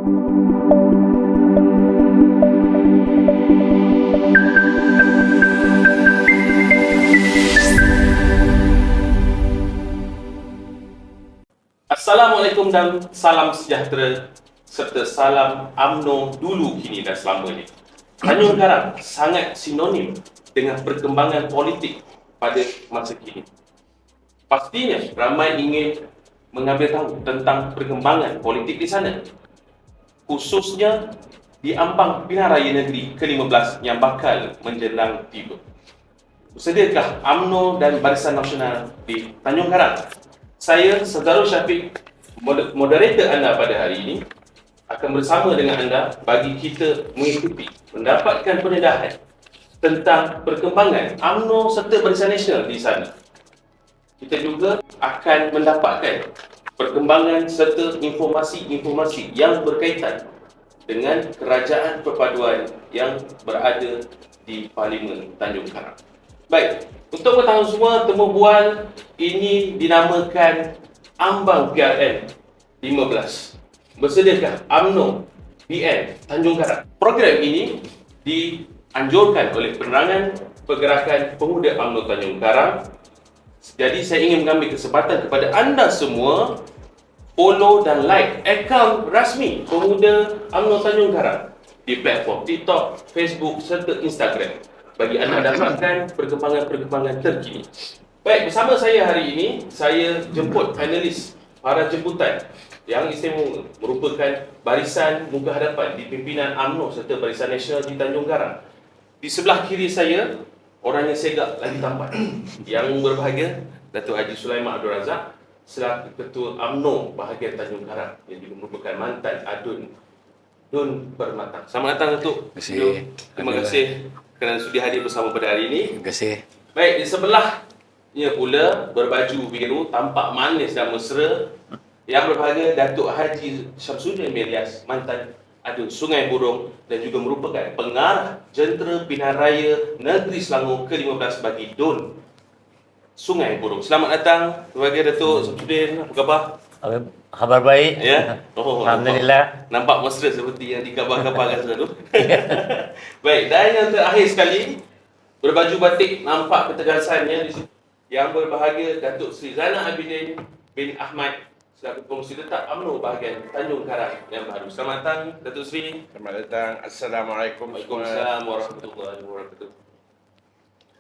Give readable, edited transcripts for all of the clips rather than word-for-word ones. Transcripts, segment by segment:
Assalamualaikum dan salam sejahtera serta salam UMNO dulu, kini dan selamanya. Tanjung Karang sangat sinonim dengan perkembangan politik pada masa kini. Pastinya ramai ingin mengambil tahu tentang perkembangan politik di sana, khususnya di ambang pilihan raya negeri ke-15 yang bakal menjelang tiba. Bersediakah UMNO dan Barisan Nasional di Tanjung Karang? Saya, Saudara Syafiq, moderator anda pada hari ini, akan bersama dengan anda bagi kita mengikuti, mendapatkan pendedahan tentang perkembangan UMNO serta Barisan Nasional di sana. Kita juga akan mendapatkan perkembangan serta informasi-informasi yang berkaitan dengan Kerajaan Perpaduan yang berada di Parlimen Tanjung Karang. Baik, untuk mengetahui semua, temu bual ini dinamakan Ambang PRN 15. Bersediakah UMNO BN Tanjung Karang? Program ini dianjurkan oleh Penerangan Pergerakan Pemuda UMNO Tanjung Karang. Jadi saya ingin mengambil kesempatan kepada anda semua follow dan like akaun rasmi Pemuda UMNO Tanjung Karang di platform TikTok, Facebook serta Instagram bagi anda dapatkan perkembangan-perkembangan terkini. Baik, bersama saya hari ini, saya jemput panelis para jemputan yang istimewa merupakan barisan muka hadapan di pimpinan UMNO serta Barisan Nasional di Tanjung Karang. Di sebelah kiri saya, orang yang segak lagi tampan, yang berbahagia, Datuk Haji Sulaiman Abdul Razak selaku Ketua UMNO bahagian Tanjung Karang yang juga merupakan mantan Adun Dun Permatang. Selamat datang Datuk. Terima kasih kerana sudi hadir bersama pada hari ini. Terima kasih. Baik, di sebelahnya pula berbaju biru, tampak manis dan mesra, yang berbahagia Datuk Haji Syamsuddin Melias, mantan Adun Sungai Burong dan juga merupakan pengarah Jentera Pilihan Raya Negeri Selangor ke-15 bagi Dun Sungai Burong. Selamat datang kepada Datuk Syamsuddin. Apa khabar? Khabar baik. Ya. Oh, Alhamdulillah. Nampak mesra seperti yang dikabar-kabarkan selalu. Baik, dan yang terakhir sekali, berbaju batik, nampak ketegasannya di situ. Yang berbahagia Datuk Seri Zainal Abidin bin Ahmad selaku Pengerusi Tetap UMNO bahagian Tanjung Karang yang baru. Selamat datang Datuk Seri. Selamat datang. Assalamualaikum. Waalaikumsalam warahmatullahi wabarakatuh.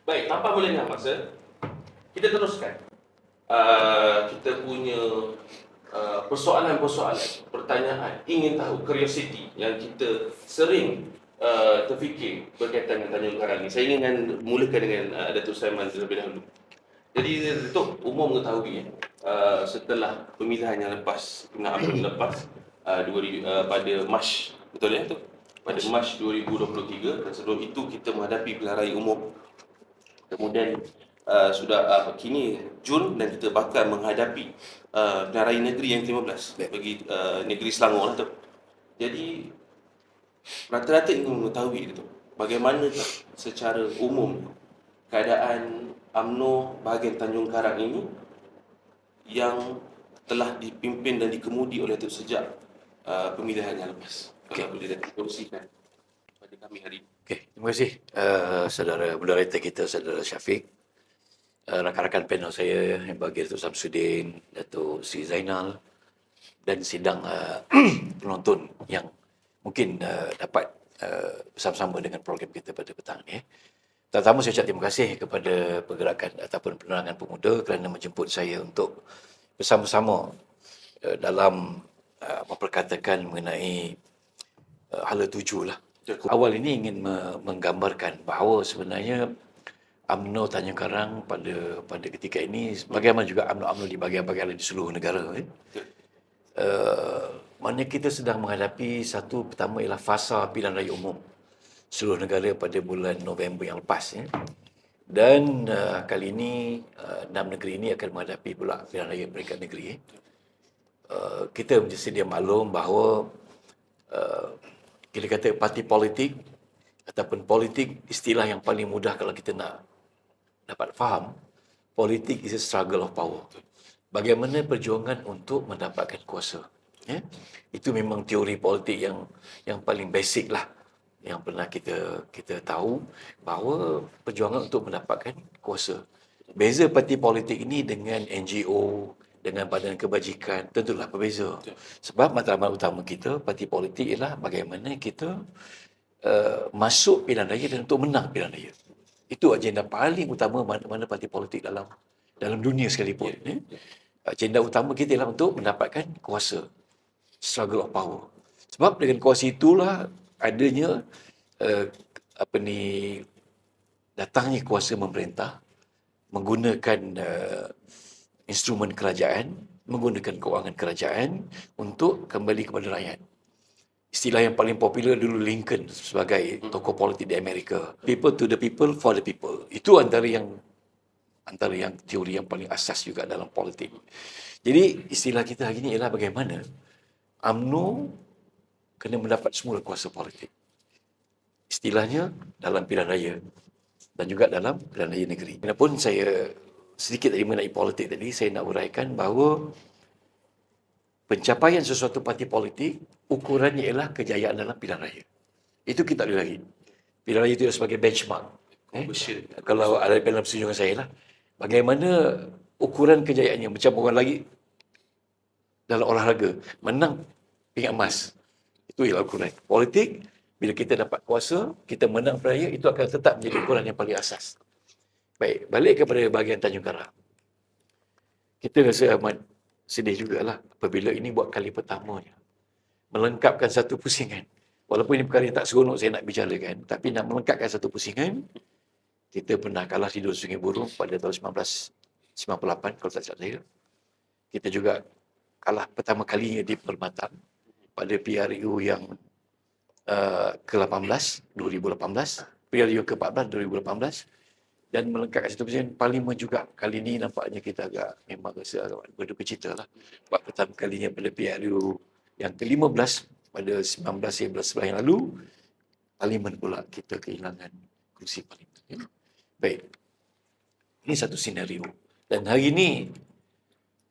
Baik, tanpa melengah masa, kita teruskan. Kita punya persoalan-persoalan, pertanyaan, ingin tahu, curiosity yang kita sering terfikir berkaitan dengan Tanjung Karang ni. Saya ingin mulakan dengan Datuk Sulaiman terlebih dahulu. Jadi Datuk umum mengetahui setelah pemilihan yang lepas, pemilihan abang lepas pada Mac, betul ya tu? Pada Mac 2023, dan sebelum itu kita menghadapi pilihan raya umum. Kemudian sudah kini Jun dan kita bakal menghadapi pilihan raya negeri yang ke-15 bagi negeri Selangor lah tu. Jadi rata-rata ingin mengetahui tu, bagaimana secara umum keadaan UMNO bahagian Tanjung Karang ini yang telah dipimpin dan dikemudi oleh Datuk sejak pemilihan yang lepas. Kalau boleh dikongsikan pada kami hari ini. Okey, terima kasih saudara moderator kita, saudara Syafiq, rakan-rakan panel saya yang bagi Datuk Syamsuddin, Datuk Sri Zainal dan sidang penonton yang mungkin dapat bersama-sama dengan program kita pada petang ni. Pertama saya ucap terima kasih kepada pergerakan ataupun penerangan pemuda kerana menjemput saya untuk bersama-sama dalam memperkatakan mengenai hala tuju lah. Awal ini ingin menggambarkan bahawa sebenarnya UMNO Tanjung Karang pada ketika ini, bagaimana juga UMNO di bahagian-bahagian di seluruh negara. Mana kita sedang menghadapi satu, pertama ialah fasa pilihan raya umum seluruh negara pada bulan November yang lepas. Dan kali ini 6 negeri ini akan menghadapi pula pilihan raya peringkat negeri. Kita mesti sedia maklum bahawa kita kata parti politik ataupun politik, istilah yang paling mudah kalau kita nak dapat faham, politik is a struggle of power. Bagaimana perjuangan untuk mendapatkan kuasa. Ya? Itu memang teori politik yang paling basic lah yang pernah kita tahu, bahawa perjuangan untuk mendapatkan kuasa. Beza parti politik ini dengan NGO, dengan badan kebajikan, tentulah berbeza. Sebab matlamat utama kita, parti politik, ialah bagaimana kita masuk pilihan raya dan untuk menang pilihan raya. Itu agenda paling utama mana-mana parti politik dalam dunia sekalipun. Agenda utama kita ialah untuk mendapatkan kuasa, struggle of power. Sebab dengan kuasa itulah adanya uh, apa ni datangnya kuasa memerintah menggunakan instrumen kerajaan, menggunakan kewangan kerajaan untuk kembali kepada rakyat. Istilah yang paling popular dulu Lincoln sebagai tokoh politik di Amerika. People to the people, for the people. Itu antara yang teori yang paling asas juga dalam politik. Jadi istilah kita hari ini ialah bagaimana UMNO kena mendapat semula kuasa politik. Istilahnya dalam pilihan raya dan juga dalam pilihan raya negeri. Walaupun saya sedikit tadi mengenai politik tadi, saya nak uraikan bahawa pencapaian sesuatu parti politik, ukurannya ialah kejayaan dalam pilihan raya. Itu kita boleh lagi. Pilihan raya itu sebagai benchmark. Kalau ada dalam setuju saya lah, bagaimana ukuran kejayaannya, macam orang lagi dalam olahraga, menang pingat emas. Itu ialah ukuran. Politik, bila kita dapat kuasa, kita menang peraya, itu akan tetap menjadi ukuran yang paling asas. Baik, balik kepada bahagian Tanjung Karang. Kita rasa amat sedih jugalah apabila ini buat kali pertamanya melengkapkan satu pusingan. Walaupun ini perkara yang tak seronok saya nak bicarakan, tapi nak melengkapkan satu pusingan, kita pernah kalah di Dun Sungai Buruh pada tahun 1998 kalau tak salah saya. Kita juga kalah pertama kalinya di Permatang pada PRU yang ke-18 2018, PRU ke-14 2018, dan melengkapkan satu pusingan Parlimen juga. Kali ini nampaknya kita agak memang rasa agak berduka cita lah. Sebab pertama kalinya pada PRU yang ke-15 pada 1911 yang lalu, Parlimen pula kita kehilangan kursi Parlimen. Baik, ini satu senario. Dan hari ini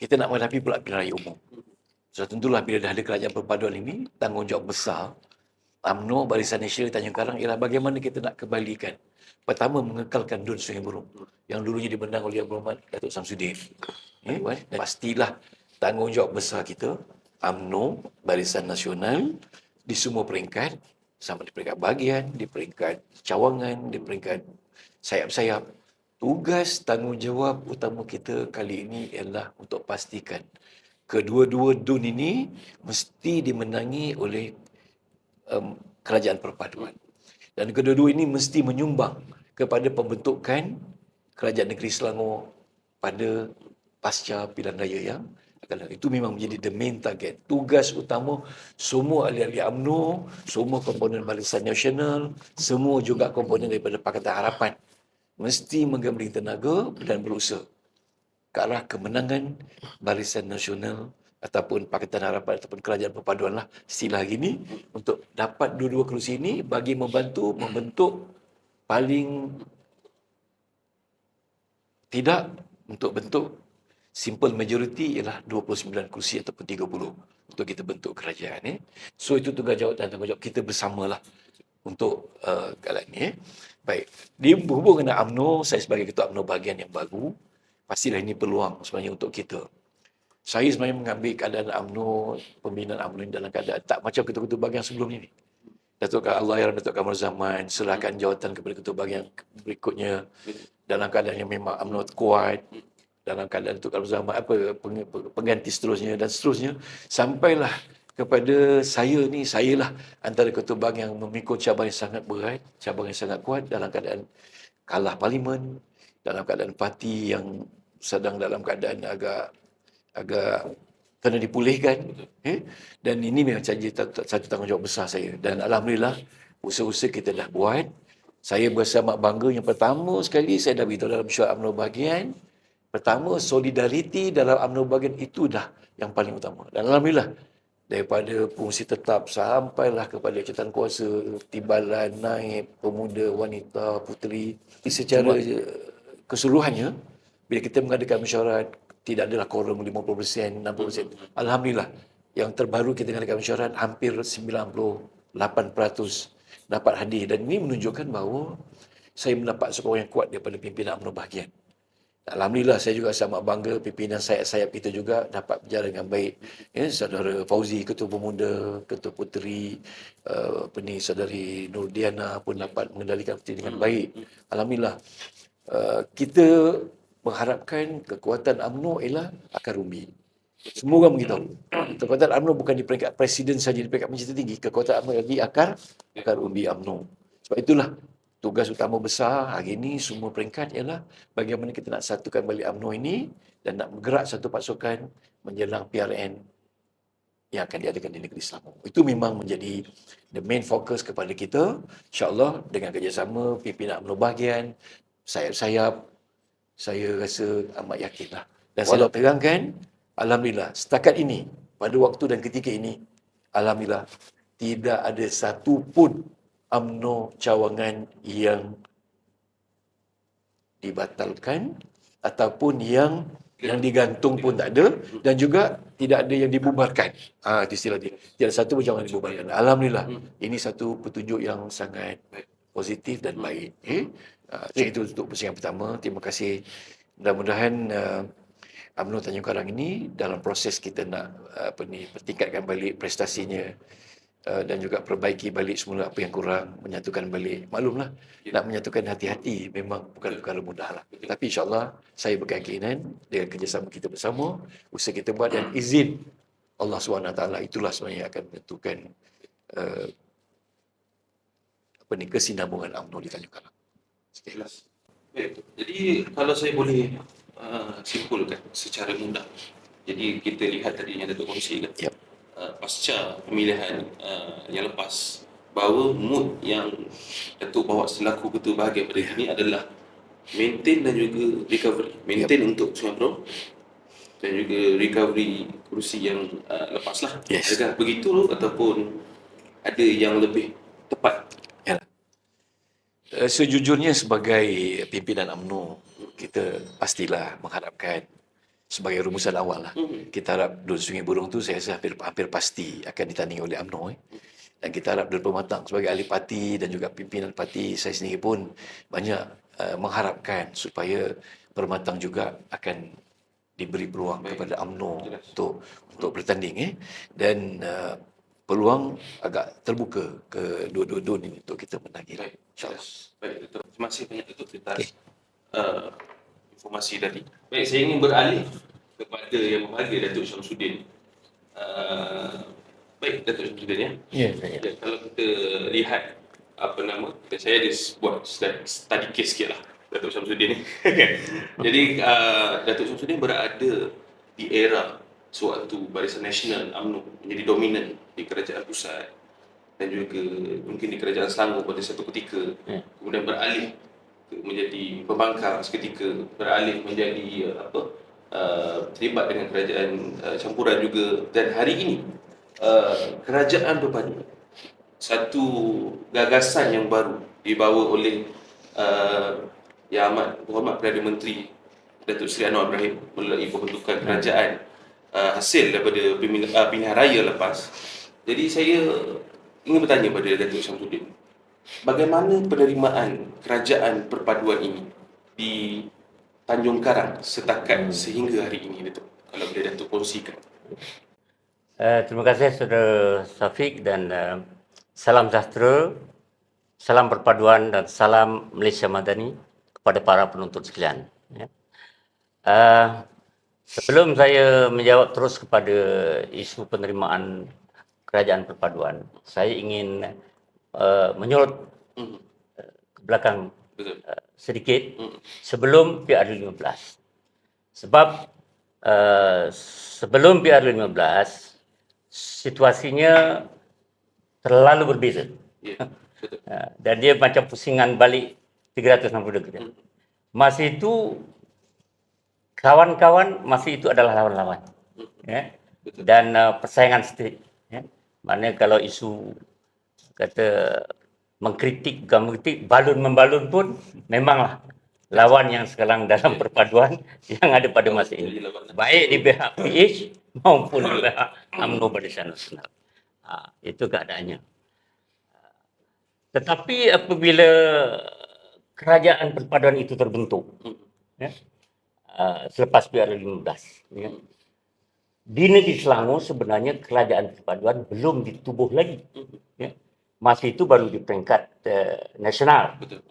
kita nak menghadapi pula pilihan raya umum. So tentulah bila dah ada kerajaan perpaduan ini, tanggungjawab besar UMNO Barisan Nasional Tanjung Karang ialah bagaimana kita nak kembalikan. Pertama, mengekalkan Dun Sungai Buruh yang dulunya dimenang oleh Yang Berhormat Datuk Samsudin. Dan pastilah tanggungjawab besar kita, UMNO Barisan Nasional, di semua peringkat, sama di peringkat bahagian, di peringkat cawangan, di peringkat sayap-sayap. Tugas tanggungjawab utama kita kali ini ialah untuk pastikan kedua-dua Dun ini mesti dimenangi oleh kerajaan perpaduan. Dan kedua-dua ini mesti menyumbang kepada pembentukan kerajaan negeri Selangor pada pasca pilihan raya yang akan datang. Itu memang menjadi the main target. Tugas utama semua ahli-ahli UMNO, semua komponen Barisan Nasional, semua juga komponen daripada Pakatan Harapan mesti menggabung tenaga dan berusaha ke arah kemenangan Barisan Nasional ataupun Pakatan Harapan ataupun Kerajaan Perpaduan lah istilah gini, untuk dapat dua-dua kerusi ini bagi membantu membentuk paling tidak untuk bentuk simple majority ialah 29 kerusi ataupun 30 untuk kita bentuk kerajaan. So itu tanggungjawab kita bersamalah untuk kali ini. Baik, berhubung dengan UMNO, saya sebagai ketua UMNO bahagian yang baru, pastilah ini peluang sebenarnya untuk kita. Saya sebenarnya mengambil keadaan UMNO, pembinaan UMNO ini dalam keadaan tak macam ketua-ketua bahagian sebelum ini. Datuk Allahyarham Datuk Kamar Zaman serahkan jawatan kepada ketua bahagian berikutnya dalam keadaan yang memang UMNO kuat, dalam keadaan Datuk Kamar Zaman pengganti seterusnya dan seterusnya, sampailah kepada saya ni, sayalah antara ketua bahagian yang memikul cabaran yang sangat berat, cabaran yang sangat kuat dalam keadaan kalah Parlimen, dalam keadaan parti yang sedang dalam keadaan agak kena dipulihkan. Dan ini memang satu tanggungjawab besar saya. Dan Alhamdulillah, usaha-usaha kita dah buat. Saya berasa amat bangga. Yang pertama sekali, saya dah beritahu dalam mesyuarat UMNO bahagian. Pertama, solidariti dalam UMNO bahagian itu dah yang paling utama. Dan Alhamdulillah, daripada fungsi tetap sampailah kepada jawatan kuasa, timbalan, naib, pemuda, wanita, puteri. Secara keseluruhannya, bila kita mengadakan mesyuarat, tidak adalah quorum 50%, 60%. Alhamdulillah, yang terbaru kita dengan mesyuarat hampir 98% dapat hadir, dan ini menunjukkan bahawa saya mendapat sokongan yang kuat daripada pimpinan UMNO bahagian. Alhamdulillah, saya juga sangat bangga pimpinan sayap-sayap kita juga dapat berjalan dengan baik. Ya, saudara Fauzi, Ketua Pemuda, Ketua Puteri, saudari Nurdiana pun dapat mengendalikan dengan baik. Alhamdulillah. Kita mengharapkan kekuatan UMNO ialah akar umbi. Semua orang beritahu. Kekuatan UMNO bukan di peringkat presiden saja, di peringkat majlis tertinggi. Kekuatan UMNO lagi akar umbi UMNO. Sebab itulah tugas utama besar hari ini semua peringkat ialah bagaimana kita nak satukan balik UMNO ini dan nak bergerak satu pasukan menjelang PRN yang akan diadakan di negeri Selangor. Itu memang menjadi the main focus kepada kita. InsyaAllah dengan kerjasama pimpinan UMNO bahagian, sayap-sayap, saya rasa amat yakinlah. Dan saya nak terangkan, alhamdulillah, setakat ini, pada waktu dan ketika ini, alhamdulillah, tidak ada satu pun UMNO cawangan yang dibatalkan ataupun yang digantung pun tak ada, dan juga tidak ada yang dibubarkan. Itu istilah dia. Tidak satu pun cawangan dibubarkan. Alhamdulillah, ini satu petunjuk yang sangat positif dan baik. Itu untuk pusing yang pertama. Terima kasih. Mudah-mudahan UMNO Tanjung Karang ini dalam proses kita nak pertingkatkan balik prestasinya, dan juga perbaiki balik semula apa yang kurang, menyatukan balik. Maklumlah, nak menyatukan hati-hati memang bukan perkara mudah lah. Tapi insyaAllah saya berkeyakinan dengan kerjasama kita bersama, usaha kita buat dan izin Allah SWT, itulah sebenarnya akan menentukan kesinambungan UMNO di Tanjung Karang. Jelas. Baik. Jadi kalau saya boleh simpulkan secara mudah. Jadi kita lihat tadi yang Datuk kongsikan. Yep. Pasca pemilihan yang lepas, bahawa mood yang Datuk bawa selaku ketua bahagian pada ini adalah maintain dan juga recovery. Maintain untuk Sungai Buloh dan juga recovery kerusi yang lepas lah. Yes. Adakah begitu ataupun ada yang lebih tepat? Sejujurnya sebagai pimpinan UMNO, kita pastilah mengharapkan sebagai rumusan awal lah. Kita harap Dun Sungai Burong tu saya rasa hampir pasti akan ditandingi oleh UMNO. Dan kita harap Dun Pematang sebagai ahli parti dan juga pimpinan parti, saya sendiri pun banyak mengharapkan supaya Pematang juga akan diberi peluang kepada UMNO untuk bertanding. Dan peluang agak terbuka ke dua-dua Dun ini untuk kita menangi. InsyaAllah. Baik, Datuk. Terima kasih banyak Datuk atas informasi tadi. Baik, saya ingin beralih kepada yang berbahagia, Datuk Syamsuddin. Baik, Datuk Syamsuddin ya. Ya, saya. Kalau kita lihat saya ada buat study case sikit lah Datuk Syamsuddin ni. Jadi Datuk Syamsuddin berada di era sewaktu Barisan Nasional UMNO menjadi dominan di kerajaan pusat dan juga mungkin di kerajaan Selangor pada satu ketika, kemudian beralih menjadi pembangkang seketika, beralih menjadi terlibat dengan kerajaan campuran juga, dan hari ini kerajaan berpadu, satu gagasan yang baru dibawa oleh Yang Amat Berhormat Perdana Menteri Datuk Seri Anwar Ibrahim melalui pembentukan kerajaan hasil daripada pilihan raya lepas. Jadi saya ingin bertanya pada Datuk Syamsuddin, bagaimana penerimaan kerajaan perpaduan ini di Tanjung Karang setakat sehingga hari ini, Datuk? Kalau boleh Datuk kongsikan. Terima kasih Saudara Syafiq, dan salam sejahtera, salam perpaduan dan salam Malaysia Madani kepada para penuntut sekalian. Sebelum saya menjawab terus kepada isu penerimaan kerajaan perpaduan, saya ingin menyorot ke belakang sedikit sebelum PR15. Sebab sebelum PR15 situasinya terlalu berbeza. Ya, betul. Dan dia macam pusingan balik 360 darjah. Masa itu kawan-kawan masih itu adalah lawan-lawan. Ya. Dan persaingan setik. Ya. Maknanya kalau isu kata mengkritik, bukan mengkritik, balun-membalun pun memanglah lawan yang sekarang dalam perpaduan yang ada pada masa ini. Baik di pihak PH maupun UMNO Barisan Nasional. Itu keadaannya. Tetapi apabila kerajaan perpaduan itu terbentuk, ya, selepas PRU 15, ya, di negeri Selangor sebenarnya kerajaan perpaduan belum ditubuh lagi. Ya. Masa itu baru di peringkat nasional. Betul.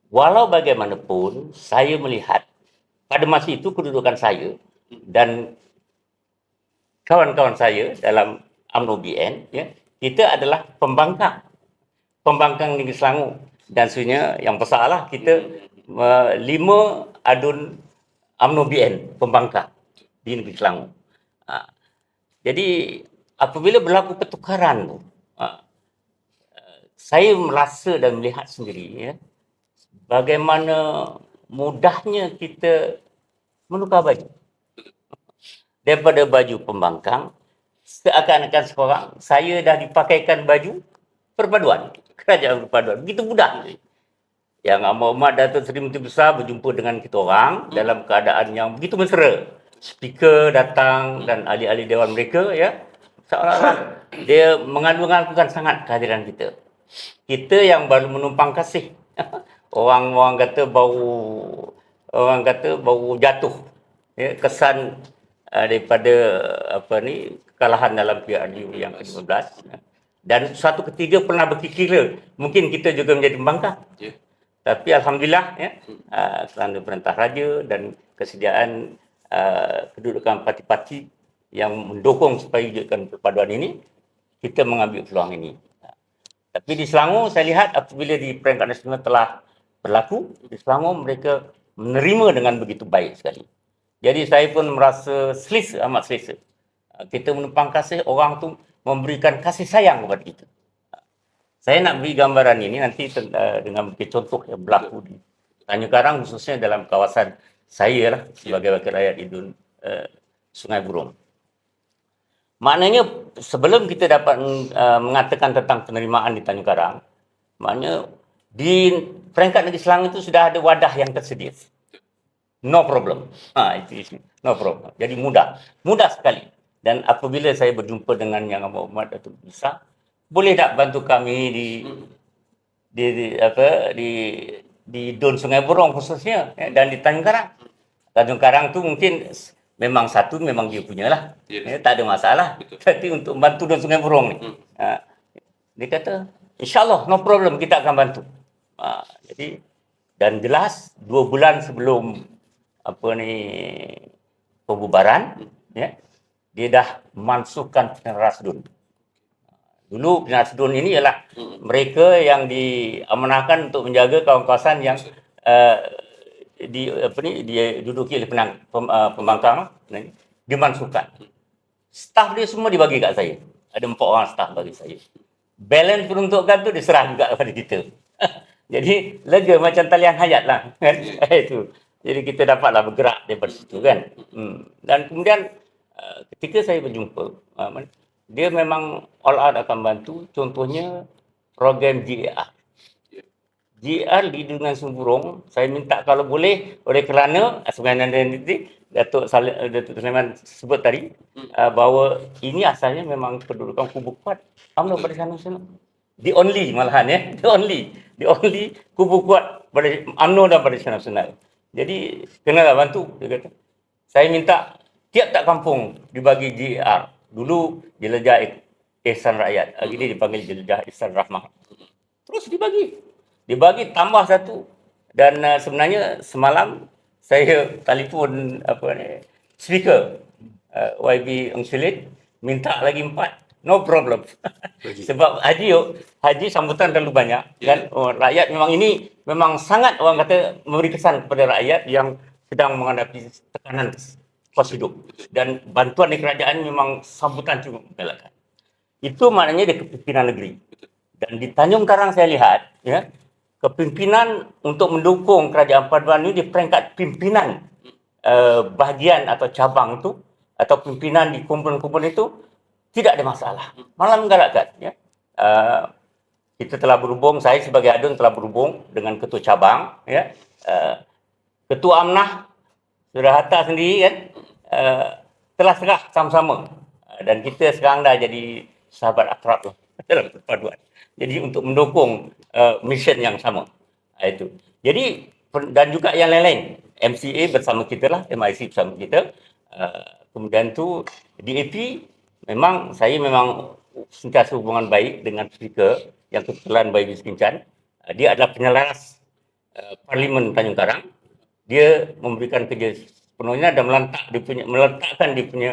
Walau bagaimanapun, saya melihat pada masa itu kedudukan saya dan kawan-kawan saya dalam UMNO BN, ya, kita adalah pembangkang negeri Selangor. Dan sebenarnya yang besarlah kita 5 adun UMNO BN pembangkang di negeri Selangor. Jadi apabila berlaku pertukaran tu, saya merasa dan melihat sendiri, ya, bagaimana mudahnya kita menukar baju. Daripada baju pembangkang, seakan-akan sekarang saya dah dipakaikan baju perpaduan, kerajaan perpaduan. Begitu mudah. Yang Muhammad Datuk Seri Menteri Besar berjumpa dengan kita orang dalam keadaan yang begitu mesra. Speaker datang dan ahli-ahli dewan mereka, ya, seolah-olah dia mengalu-alukan sangat kehadiran kita. Kita yang baru menumpang kasih. Orang kata bau jatuh, ya, kesan daripada kekalahan dalam PRU yang ke-15. Dan suatu ketika pernah berkira mungkin kita juga menjadi pembangkang. Ya. Tapi alhamdulillah, ya, kerana perintah raja dan kesediaan kedudukan parti-parti yang mendukung supaya wujudkan perpaduan ini, kita mengambil peluang ini. Tapi di Selangor saya lihat apabila di peringkat nasional telah berlaku, di Selangor mereka menerima dengan begitu baik sekali. Jadi saya pun merasa selesa, amat selesa. Kita menumpang kasih, orang tu memberikan kasih sayang kepada kita. Saya nak beri gambaran ini nanti dengan contoh yang berlaku di Tanjung Karang, khususnya dalam kawasan saya lah sebagai wakil rakyat Idun Sungai Burong. Maknanya sebelum kita dapat mengatakan tentang penerimaan di Tanjung Karang, maknanya di peringkat negeri Selangor itu sudah ada wadah yang tersedia. No problem. Itu no problem. Jadi mudah sekali. Dan apabila saya berjumpa dengan Yang Muhammad Datuk Besar, boleh tak bantu kami di Dun Sungai Burong khususnya, ya, dan di Tanjung Karang. Tanjung Karang tu mungkin memang satu memang dia punya lah, ya, tak ada masalah. Tapi untuk bantu Dun Sungai Burong ni, dia kata InsyaAllah no problem, kita akan bantu. Jadi dan jelas 2 bulan sebelum pembubaran, ya, dia dah mansuhkan peneras Dun. Dulu peneras Dun ini ialah mereka yang diamanahkan untuk menjaga kawasan yang dia duduki oleh pembangkang, dimansuhkan. Staf dia semua dibagi kat saya. Ada 4 orang staf bagi saya. Balance peruntukan tu diserah juga kepada kita. Jadi lega macam talian hayat lah, kan? Itu. Jadi kita dapatlah bergerak daripada situ, kan. Dan kemudian ketika saya berjumpa, dia memang all out akan bantu. Contohnya program GAR. GAR di Dungan Sumburong, saya minta kalau boleh, oleh kerana sebenarnya Datuk Sulaiman sebut tadi, bahawa ini asalnya memang kedudukan kubu kuat UMNO Barisan Nasional. The only malahan, ya, the only kubu kuat UMNO dan Barisan Nasional. Jadi kenalah bantu, dia kata. Saya minta tiap-tiap kampung dibagi GAR. Dulu Jelajah Ihsan Rakyat, hari ini dipanggil Jelajah Ihsan Rahmah. Terus dibagi tambah satu. Dan sebenarnya semalam saya telefon speaker YB Ong Silit, minta lagi 4. No problem. Sebab haji sambutan terlalu banyak, kan. Rakyat memang sangat, orang kata, memberi kesan kepada rakyat yang sedang menghadapi tekanan kos hidup, dan bantuan dari kerajaan memang sambutan cukup menggalakkan. Itu maknanya di kepimpinan negeri. Dan di Tanjung Karang saya lihat, ya, kepimpinan untuk mendukung kerajaan perpaduan ini di peringkat pimpinan bahagian atau cabang itu, atau pimpinan di kumpulan-kumpulan itu tidak ada masalah, malah menggalakkan, ya. Kita telah berhubung, saya sebagai adun telah berhubung dengan ketua cabang, ya, ketua AMNAH Surahata sendiri, kan, telah serah sama-sama. Dan kita sekarang dah jadi sahabat akrab lah dalam perpaduan. Jadi untuk mendukung mission yang sama. Itu. Jadi dan juga yang lain-lain. MCA bersama kita lah, MIC bersama kita. Kemudian tu DAP saya memang sentiasa hubungan baik dengan speaker yang kebetulan Bayi Miskin Chan. Dia adalah penyelaras Parlimen Tanjung Karang. Dia memberikan kerja sepenuhnya dan meletakkan dia punya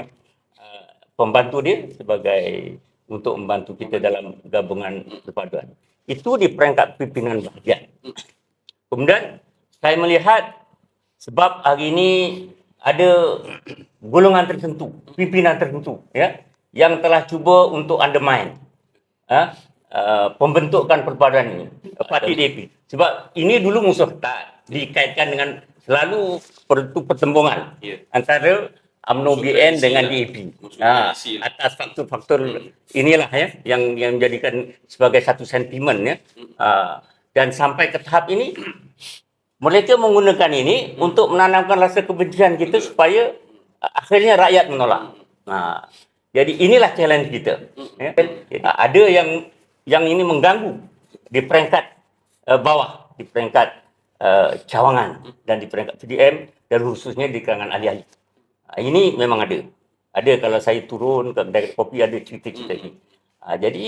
pembantu dia sebagai untuk membantu kita dalam gabungan perpaduan. Itu di peringkat pimpinan bahagian. Kemudian saya melihat sebab hari ini ada golongan tertentu, pimpinan tertentu ya yang telah cuba untuk undermine pembentukan perpaduan ini, parti DAP. Sebab ini dulu musuh ketat, dikaitkan dengan selalu pertembungan antara UMNO BN dengan DAP. Atas faktor-faktor inilah ya yang menjadikan sebagai satu sentimen ya. Dan sampai ke tahap ini mereka menggunakan ini untuk menanamkan rasa kebencian kita supaya akhirnya rakyat menolak. Jadi inilah challenge kita. Ya. Ada yang ini mengganggu di peringkat bawah, di peringkat cawangan dan di peringkat PDM dan khususnya di kalangan ahli-ahli. Ini memang ada. Ada kalau saya turun ke kedai kopi ada cerita-cerita ini. Jadi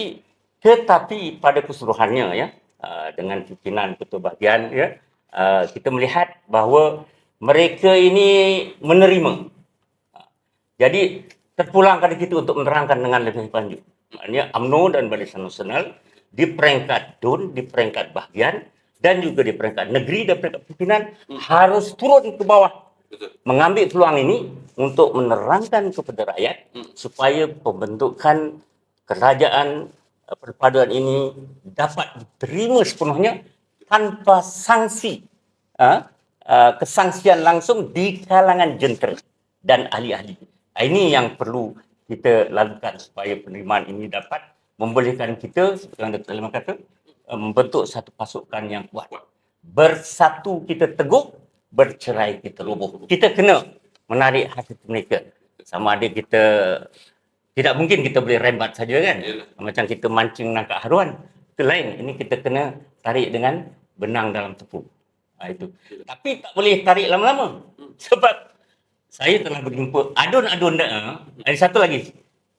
tetapi pada keseluruhannya ya dengan pimpinan ketua bahagian ya kita melihat bahawa mereka ini menerima. Jadi terpulang kepada kita untuk menerangkan dengan lebih lanjut. Maknanya UMNO dan Barisan Nasional di peringkat DUN, di peringkat bahagian dan juga di peringkat negeri dan peringkat pimpinan harus turun ke bawah. Mengambil peluang ini untuk menerangkan kepada rakyat supaya pembentukan kerajaan perpaduan ini dapat diterima sepenuhnya tanpa sanksi kesangsian langsung di kalangan jentera dan ahli-ahli. Ini yang perlu kita lakukan supaya penerimaan ini dapat membolehkan kita, seperti Dr. Aliman kata, membentuk satu pasukan yang kuat. Bersatu kita teguh, bercerai kita roboh. Kita kena menarik hati mereka. Sama ada kita, tidak mungkin kita boleh rembat saja kan. Macam kita mancing nangkap haruan. Itu lain. Ini kita kena tarik dengan benang dalam tepung. Itu. Tapi tak boleh tarik lama-lama. Sebab saya telah berjumpa adun-adun ada satu lagi.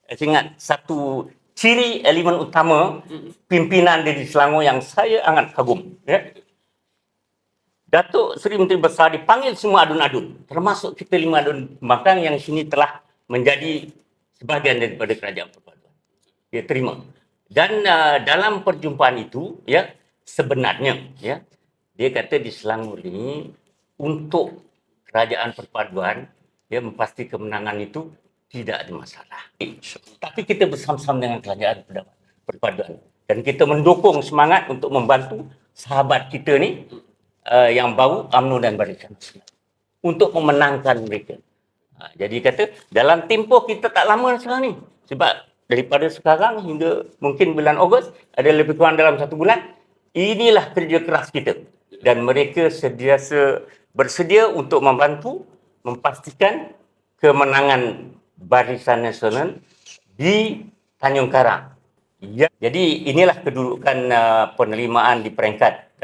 Saya ingat satu ciri elemen utama pimpinan di Selangor yang saya sangat kagum. Ya. Datuk Seri Menteri Besar dipanggil semua adun-adun. Termasuk kita 5 adun pembangkang yang sini telah menjadi sebahagian daripada kerajaan perpaduan. Dia terima. Dan dalam perjumpaan itu, ya sebenarnya, ya dia kata di Selangor ini untuk kerajaan perpaduan, ya mempasti kemenangan itu tidak ada masalah. Tapi kita bersama-sama dengan kerajaan perpaduan dan kita mendukung semangat untuk membantu sahabat kita ni yang baru UMNO dan Barisan Nasional untuk memenangkan mereka. Jadi kata dalam tempoh kita tak lama sekarang ni, sebab daripada sekarang hingga mungkin bulan Ogos ada lebih kurang dalam 1 bulan, inilah kerja keras kita dan mereka bersedia untuk membantu memastikan kemenangan Barisan Nasional di Tanjung Karang. Ya, jadi inilah kedudukan penerimaan di peringkat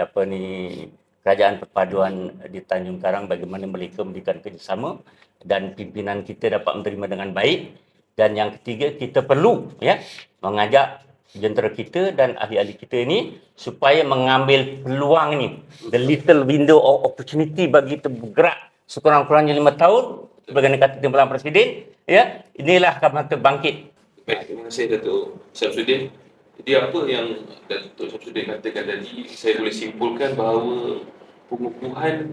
kerajaan perpaduan di Tanjung Karang, bagaimana mereka memberikan kerjasama dan pimpinan kita dapat menerima dengan baik. Dan yang ketiga, kita perlu mengajak jentera kita dan ahli-ahli kita ini supaya mengambil peluang ini, the little window of opportunity bagi kita bergerak sekurang-kurangnya 5 tahun sebagai kata timbalan Presiden, ya inilah akan terbangkit. Baik, terima kasih Datuk Syamsuddin. Jadi apa yang Datuk Syamsuddin katakan tadi, saya boleh simpulkan bahawa pengukuhan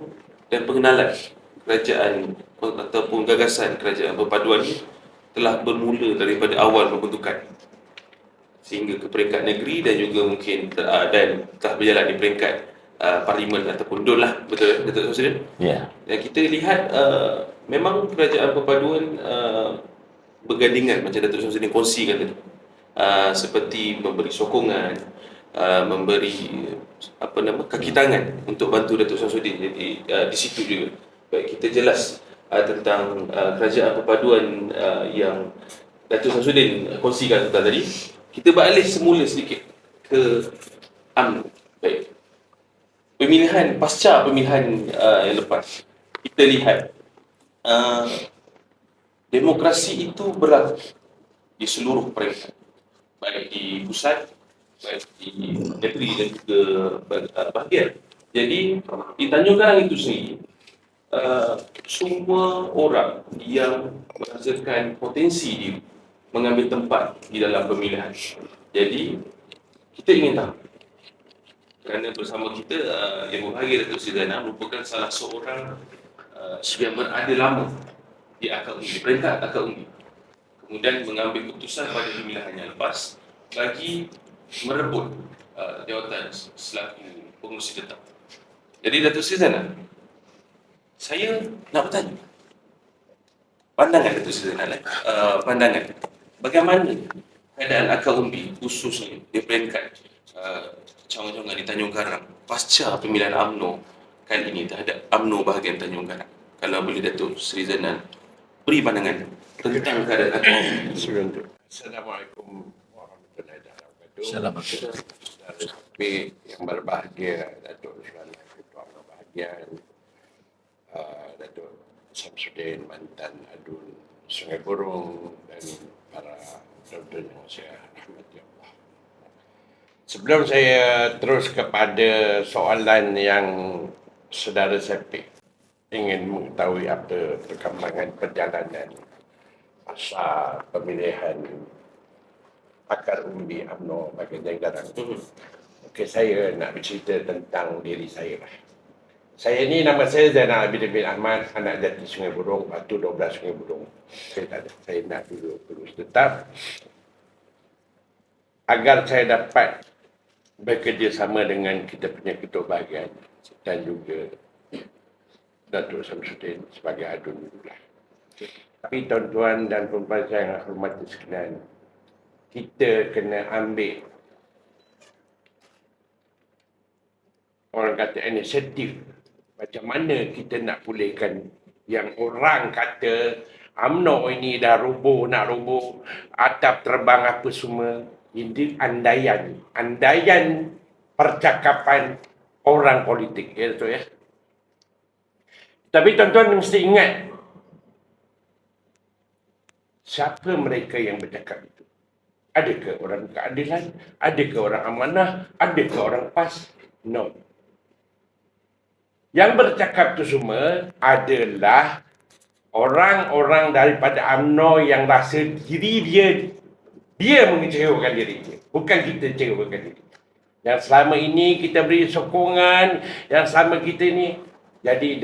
dan pengenalan kerajaan ataupun gagasan kerajaan perpaduan ini telah bermula daripada awal pembentukan sehingga ke peringkat negeri dan juga mungkin dan telah berjalan di peringkat parlimen ataupun DUN lah, betul Datuk Syamsuddin? Ya. Dan kita lihat memang kerajaan perpaduan bergandingan macam Datuk Syamsuddin kongsikan tadi. Seperti memberi sokongan, memberi kaki tangan untuk bantu Datuk Syamsuddin. Jadi di situ juga baik kita jelas tentang kerajaan perpaduan yang Datuk Samsudin kongsikan tadi, kita beralih semula sedikit ke UMNO. Baik. Pemilihan, pasca pemilihan yang lepas, kita lihat demokrasi itu berlaku di seluruh peringkat, baik di pusat, baik di negeri dan juga bahagian. Jadi di Tanjung Karang itu sendiri, semua orang yang merasakan potensi diri mengambil tempat di dalam pemilihan. Jadi kita ingin tahu, kerana bersama kita Yang Berbahagia Datuk Seri Zainal merupakan salah seorang yang berada lama di akar undi, peringkat akar undi, kemudian mengambil keputusan pada pemilihan yang lepas bagi merebut jawatan selaku pengurusi tetap. Jadi Datuk Seri Zainal, saya nak bertanya, pandangan Datuk Seri Zainal, pandangan bagaimana keadaan akar umbi khususnya di peringkat cawangan di Tanjung Karang pasca pemilihan UMNO kali ini terhadap UMNO bahagian Tanjung Karang. Kalau boleh Datuk Seri Zainal beri pandangan tentang keadaan akar umbi. Assalamualaikum warahmatullahi wabarakatuh. Assalamualaikum. Saudara Syafiq yang berbahagia, Datuk Seri Ketua Bahagian, Datuk Samsudin, mantan adun Sungai Burung, dan para penonton yang saya rahmati Allah. Sebelum saya terus kepada soalan yang Saudara Syafiq ingin mengetahui apa perkembangan perjalanan masa pemilihan akar umbi UMNO bahagian Tanjung Karang. Okey, saya nak bercerita tentang diri saya lah. Saya ni, nama saya Zainal Abidin bin Ahmad, anak jati Sungai Burung, Batu 12 Sungai Burung. Saya tak ada, saya nak duduk terus tetap agar saya dapat bekerjasama dengan kita punya ketua bahagian dan juga Datuk Samsudin sebagai adun dululah. Tapi tuan-tuan dan puan-puan saya yang hormati sekalian, kita kena ambil, orang kata, inisiatif. Macam mana kita nak pulihkan yang orang kata UMNO ini dah roboh, nak roboh, atap terbang apa semua. Ini andaian percakapan orang politik. Ya, betul ya? Tapi tuan-tuan mesti ingat, siapa mereka yang bercakap itu? Adakah orang keadilan? Adakah orang amanah? Adakah orang PAS? No. Yang bercakap itu semua adalah orang-orang daripada UMNO yang rasa diri dia mengecewakan diri dia. Bukan kita kecewakan diri. Yang selama ini kita beri sokongan, yang selama kita ini, jadi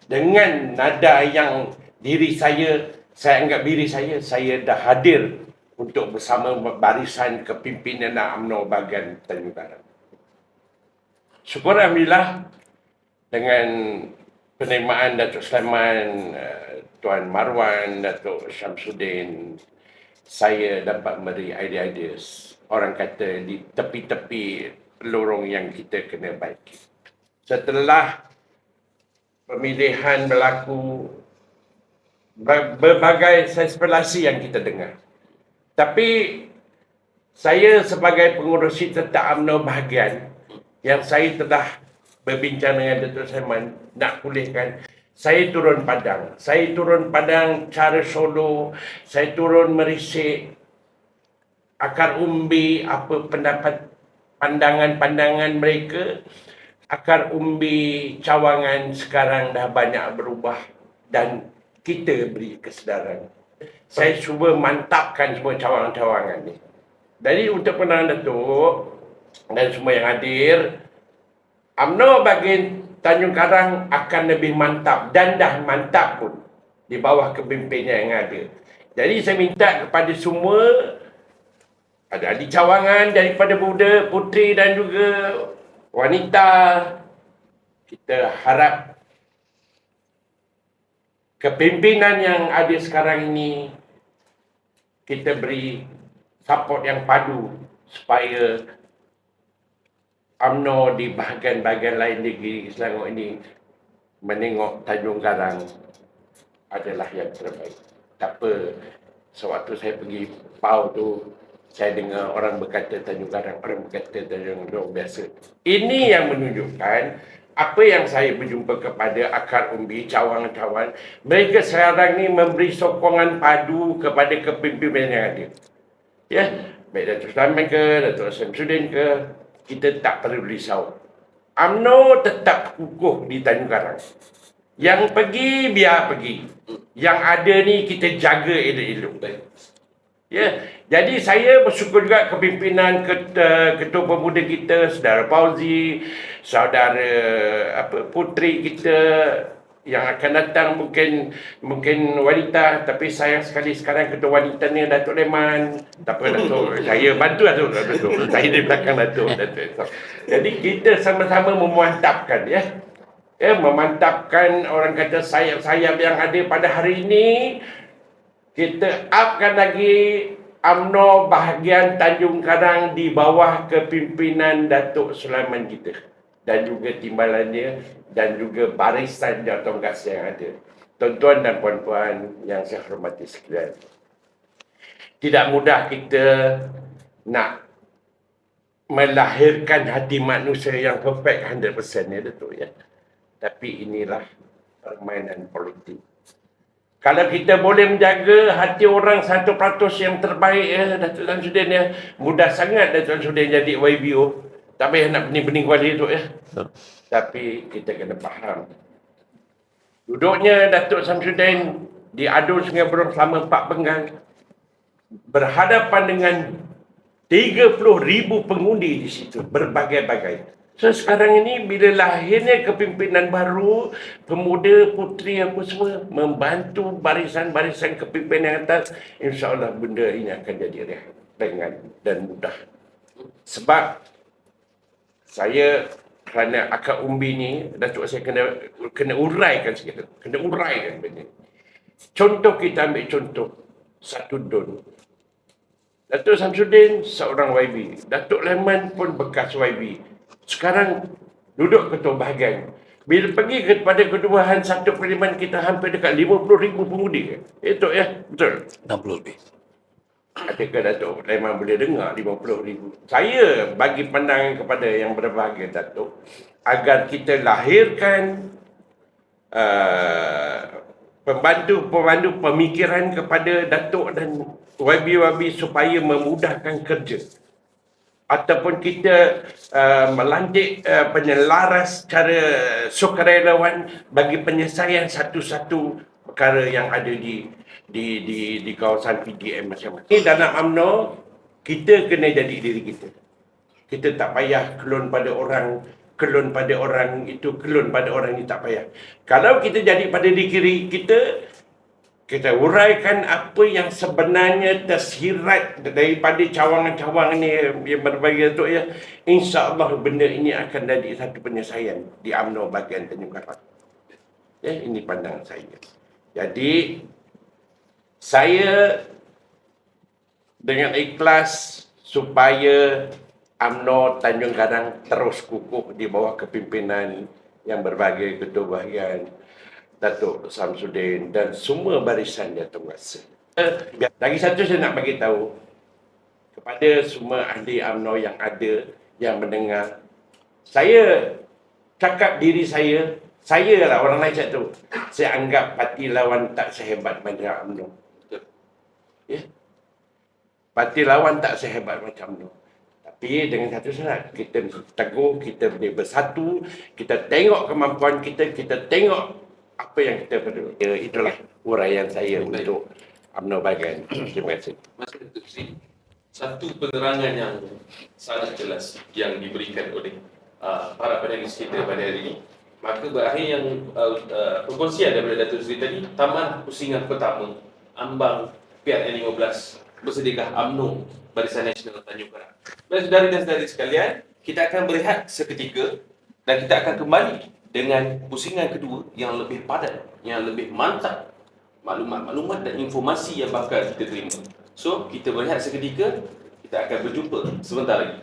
dengan nada yang saya anggap diri saya dah hadir untuk bersama barisan kepimpinan UMNO bahagian Tanjung Karang. Syukur Alhamdulillah, dengan penerimaan Datuk Sulaiman, Tuan Marwan, Datuk Syamsuddin, saya dapat memberi idea-idea, orang kata, di tepi-tepi lorong yang kita kena baiki. Setelah pemilihan berlaku, berbagai spekulasi yang kita dengar. Tapi saya sebagai pengurusi tetap UMNO bahagian, yang saya telah berbincang dengan Datuk Sulaiman nak pulihkan, saya turun padang. Saya turun padang cara solo, saya turun merisik akar umbi, apa pendapat, pandangan-pandangan mereka. Akar umbi cawangan sekarang dah banyak berubah dan kita beri kesedaran. Saya cuba mantapkan semua cawangan-cawangan ni. Jadi untuk pandangan Datuk dan semua yang hadir, UMNO bahagian Tanjung Karang akan lebih mantap dan dah mantap pun di bawah kepimpinan yang ada. Jadi saya minta kepada semua, ada ahli cawangan daripada budak, puteri dan juga wanita, kita harap kepimpinan yang ada sekarang ini kita beri support yang padu supaya UMNO di bahagian-bahagian lain negeri Selangor ini menengok Tanjung Karang adalah yang terbaik. Tak apa, sewaktu saya pergi PAU tu, saya dengar orang berkata Tanjung Karang, orang berkata Tanjung Karang biasa. Ini yang menunjukkan apa yang saya berjumpa kepada akar umbi, cawangan-cawangan, mereka sekarang ni memberi sokongan padu kepada kepimpinan yang ada. Ya, baik Datuk Sulaiman ke, Datuk Samsudin ke, kita tak perlu risau. UMNO tetap kukuh di Tanjung Karang. Yang pergi, biar pergi. Yang ada ni kita jaga elok-elok. Ya, jadi saya bersyukur juga kepimpinan Ketua Pemuda kita, Saudara Fauzi, Saudara Puteri kita yang akan datang mungkin wanita, tapi sayang sekali sekarang Ketua Wanita ni Datuk Leman. Tak apa Datuk, saya bantu Datuk. Saya di belakang Datuk. Jadi kita sama-sama memantapkan memantapkan orang kata sayap-sayap yang ada pada hari ini. Kita upkan lagi UMNO bahagian Tanjung Karang di bawah kepimpinan Datuk Sulaiman kita dan juga timbalannya dan juga barisan Datuk Gas yang ada. Tuan-tuan dan puan-puan yang saya hormati sekalian, tidak mudah kita nak melahirkan hati manusia yang perfect 100% ya Datuk ya. Tapi inilah permainan politik. Kalau kita boleh menjaga hati orang 1% yang terbaik Datuk Samsudin mudah sangat Datuk Samsudin jadi YBO. Tak payah nak benih-benih kuali tu Tapi kita kena faham. Duduknya Datuk Samsudin di Adun Sungai Berong selama 4 penggal berhadapan dengan 30,000 pengundi di situ berbagai-bagai. So sekarang ini bila lahirnya kepimpinan baru, pemuda, puteri apa semua membantu barisan-barisan kepimpinan atas, insya-Allah benda ini akan jadi ringan dan mudah. Sebab saya kerana akar umbi ni, Datuk saya kena uraikan sikit. Kena uraikan benda. Contoh kita ambil contoh satu Dun. Datuk Samsudin seorang YB. Datuk Leman pun bekas YB. Sekarang duduk ketua bahagian. Bila pergi kepada ketuaan satu parlimen kita hampir dekat 50,000 pengundi. Itu betul. 60 lebih. Adakah Datuk Leman boleh dengar 50,000? Saya bagi pandangan kepada yang berbahagia Datuk, agar kita lahirkan pembantu pemikiran kepada Datuk dan YB supaya memudahkan kerja. Ataupun kita melantik penyelaras cara sukarelawan bagi penyelesaian satu-satu perkara yang ada di kawasan PDM macam-macam. Ini dalam UMNO, kita kena jadi diri kita. Kita tak payah kelon pada orang itu, kelon pada orang ini, tak payah. Kalau kita jadi pada diri kita uraikan apa yang sebenarnya tersirat daripada cawangan-cawangan ni yang berbagai tu insya-Allah benda ini akan jadi satu penyelesaian di UMNO bahagian Tanjung Karang. Ini pandangan saya. Jadi saya dengan ikhlas supaya UMNO Tanjung Karang terus kukuh di bawah kepimpinan yang berbagai ketua bahagian Datuk Samsudin dan semua barisan Datuk Masa. Lagi satu saya nak bagi tahu kepada semua ahli UMNO yang ada, yang mendengar. Saya cakap diri saya lah, orang lain cakap tu. Saya anggap parti lawan tak sehebat macam UMNO. Parti lawan tak sehebat macam UMNO. Tapi dengan satu syarat, kita teguh, kita boleh bersatu, kita tengok kemampuan kita tengok apa yang kita perlu. Itulah uraian saya untuk UMNO bahagian. Terima kasih. Mas Datuk Sri, satu penerangan yang sangat jelas yang diberikan oleh para panelis kita pada hari ini. Maka berakhir yang perkongsian daripada Datuk Sri tadi, tamat pusingan pertama ambang PRN 15 bersediakah UMNO Barisan Nasional Tanjung Karang. Dan saudara dan saudari sekalian, kita akan berehat seketika dan kita akan kembali dengan pusingan kedua yang lebih padat, yang lebih mantap maklumat-maklumat dan informasi yang bakal kita terima. So, kita berehat seketika, kita akan berjumpa sebentar lagi.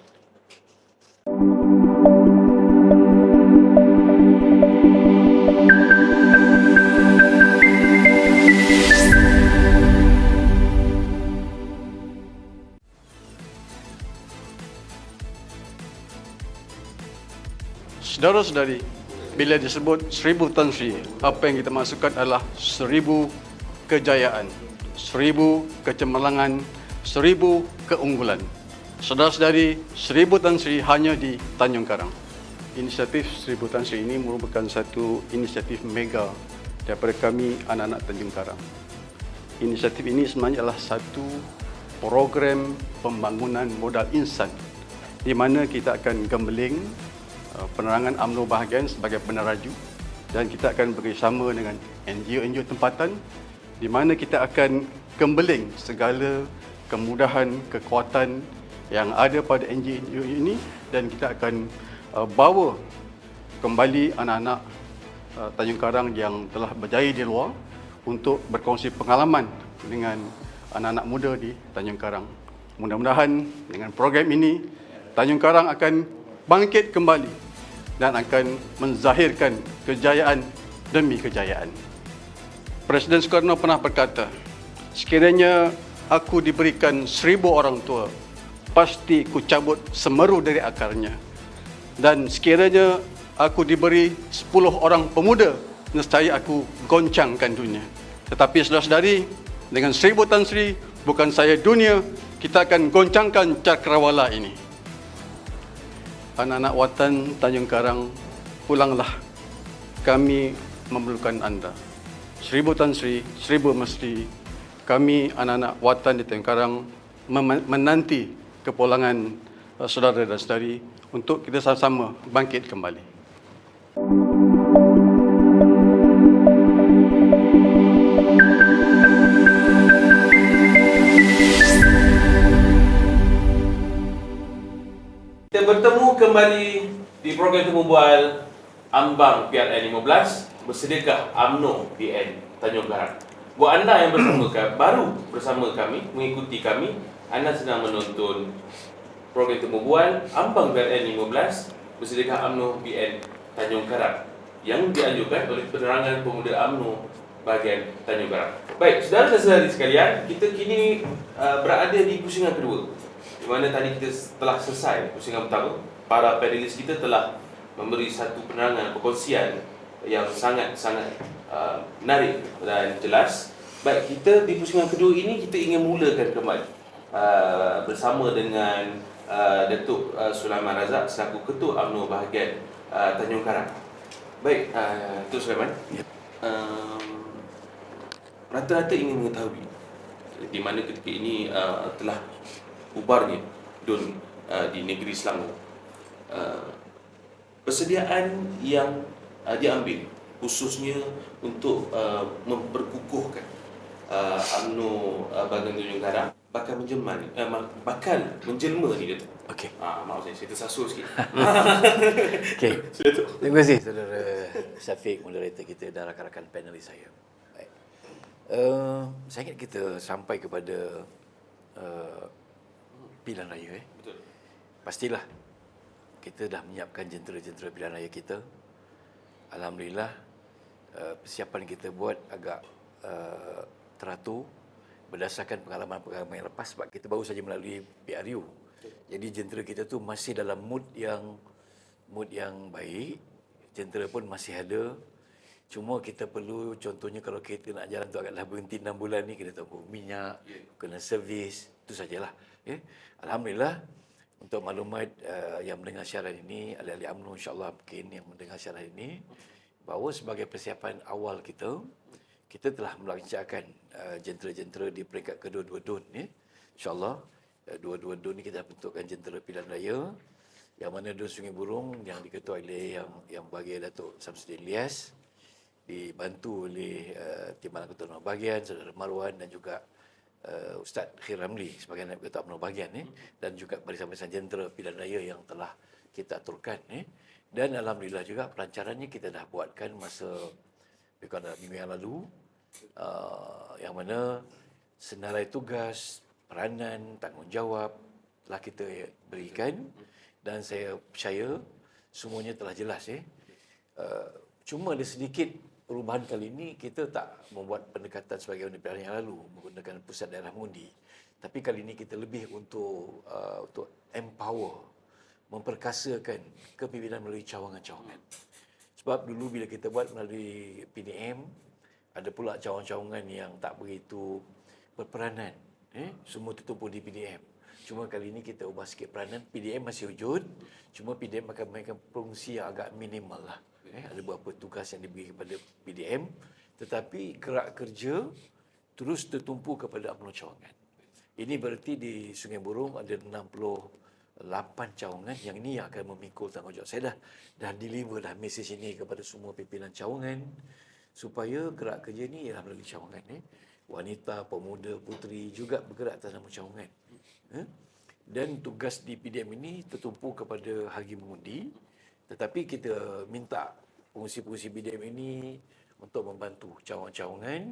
Saudara-saudari, bila disebut 1000 Tan Sri, apa yang kita maksudkan adalah 1000 kejayaan, 1000 kecemerlangan, 1000 keunggulan. Saudara-saudari, 1000 Tan Sri hanya di Tanjung Karang. Inisiatif 1000 Tan Sri ini merupakan satu inisiatif mega daripada kami anak-anak Tanjung Karang. Inisiatif ini sebenarnya adalah satu program pembangunan modal insan di mana kita akan gembeling penerangan UMNO bahagian sebagai peneraju dan kita akan bekerjasama dengan NGO-NGO tempatan di mana kita akan gembeling segala kemudahan, kekuatan yang ada pada NGO ini dan kita akan bawa kembali anak-anak Tanjung Karang yang telah berjaya di luar untuk berkongsi pengalaman dengan anak-anak muda di Tanjung Karang. Mudah-mudahan dengan program ini Tanjung Karang akan bangkit kembali dan akan menzahirkan kejayaan demi kejayaan. Presiden Soekarno pernah berkata, sekiranya aku diberikan 1000 orang tua, pasti ku cabut semeru dari akarnya. Dan sekiranya aku diberi 10 orang pemuda, nescaya aku goncangkan dunia. Tetapi saudara-saudari, dengan 1000 Tan Sri, bukan saya dunia, kita akan goncangkan cakrawala ini. Anak-anak watan Tanjung Karang, pulanglah. Kami memerlukan anda. 1000 Tan Sri, 1000 Mesti. Kami anak-anak watan di Tanjung Karang menanti kepulangan saudara dan saudari untuk kita sama-sama bangkit kembali. Kita bertemu kembali di program Temu Bual Ambang PRN 15 Bersedekah UMNO PN Tanjung Karang. Buat anda yang baru bersama kami, mengikuti kami, anda sedang menonton program Temu Bual Ambang PRN 15 Bersedekah UMNO PN Tanjung Karang yang dianjurkan oleh Penerangan Pemuda UMNO bahagian Tanjung Karang. Baik, saudara-saudari sekalian, kita kini berada di pusingan kedua, di mana tadi kita telah selesai pusingan pertama. Para panelis kita telah memberi satu penerangan, perkongsian yang sangat-sangat menarik dan jelas. Baik, kita di pusingan kedua ini kita ingin mulakan kembali bersama dengan Datuk Sulaiman Razak selaku Ketua UMNO bahagian Tanjung Karang. Baik, Datuk Sulaiman, rata-rata ingin mengetahui di mana ketika ini telah bubarnya DUN di negeri Selangor, persediaan yang diambil khususnya untuk memperkukuhkan UMNO bahagian Tanjung Karang bakal menjelma ni, Datuk. Okey. Maaf saya tersasul sikit. Okey. Terima kasih saudara Syafiq, moderator kita dan rakan-rakan panelis saya. Baik. Saya ingat kita sampai kepada pilihan raya. Betul. Pastilah kita dah menyiapkan jentera-jentera pilihan raya kita. Alhamdulillah persiapan kita buat agak teratur berdasarkan pengalaman-pengalaman yang lepas sebab kita baru saja melalui PRU. Jadi jentera kita tu masih dalam mood yang baik. Jentera pun masih ada. Cuma kita perlu, contohnya kalau kita nak jalan tu agaklah berhenti 6 bulan ni, kena tahu minyak, kena servis, itu sajalah. Okay? Alhamdulillah, untuk maklumat yang mendengar siaran ini, ahli-ahli UMNO insyaAllah mungkin yang mendengar siaran ini, bahawa sebagai persiapan awal kita telah melancarkan jentera-jentera di peringkat kedua-dua DUN. InsyaAllah, dua-dua DUN ni kita bentukkan jentera pilihan raya, yang mana DUN Sungai Burung yang diketuai oleh yang bagi Datuk Samsudin Ilyas, dibantu oleh Timbalan Ketua UMNO bahagian, Saudara Marwan dan juga Ustaz Khir Ramli sebagai Naib Ketua UMNO bahagian, dan juga barisan-barisan jentera pilihan raya yang telah kita aturkan. Dan alhamdulillah juga pelancarannya kita dah buatkan masa minggu yang lalu, yang mana senarai tugas, peranan, tanggungjawab telah kita berikan dan saya percaya semuanya telah jelas. Cuma ada sedikit perubahan kali ini, kita tak membuat pendekatan sebagaimana pilihan yang lalu menggunakan pusat daerah mengundi. Tapi kali ini kita lebih untuk empower memperkasakan kepimpinan melalui cawangan-cawangan. Sebab dulu bila kita buat melalui PDM, ada pula cawangan-cawangan yang tak begitu berperanan. Semua tertumpu di PDM. Cuma kali ini kita ubah sikit peranan. PDM masih wujud, cuma PDM akan mainkan fungsi yang agak minimal lah. Ada beberapa tugas yang diberi kepada PDM, tetapi gerak kerja terus tertumpu kepada UMNO cawangan. Ini berarti di Sungai Burom ada 68 cawangan yang ini akan memikul tanggungjawab. Saya dah deliver dah mesej ini kepada semua pimpinan cawangan supaya gerak kerja ni ialah melalui cawangan. Wanita, pemuda, puteri juga bergerak atas nama cawangan. Dan tugas di PDM ini tertumpu kepada Hagi Mengundi, tetapi kita minta pengurusi-pengurusi PDM ini untuk membantu cawangan-cawangan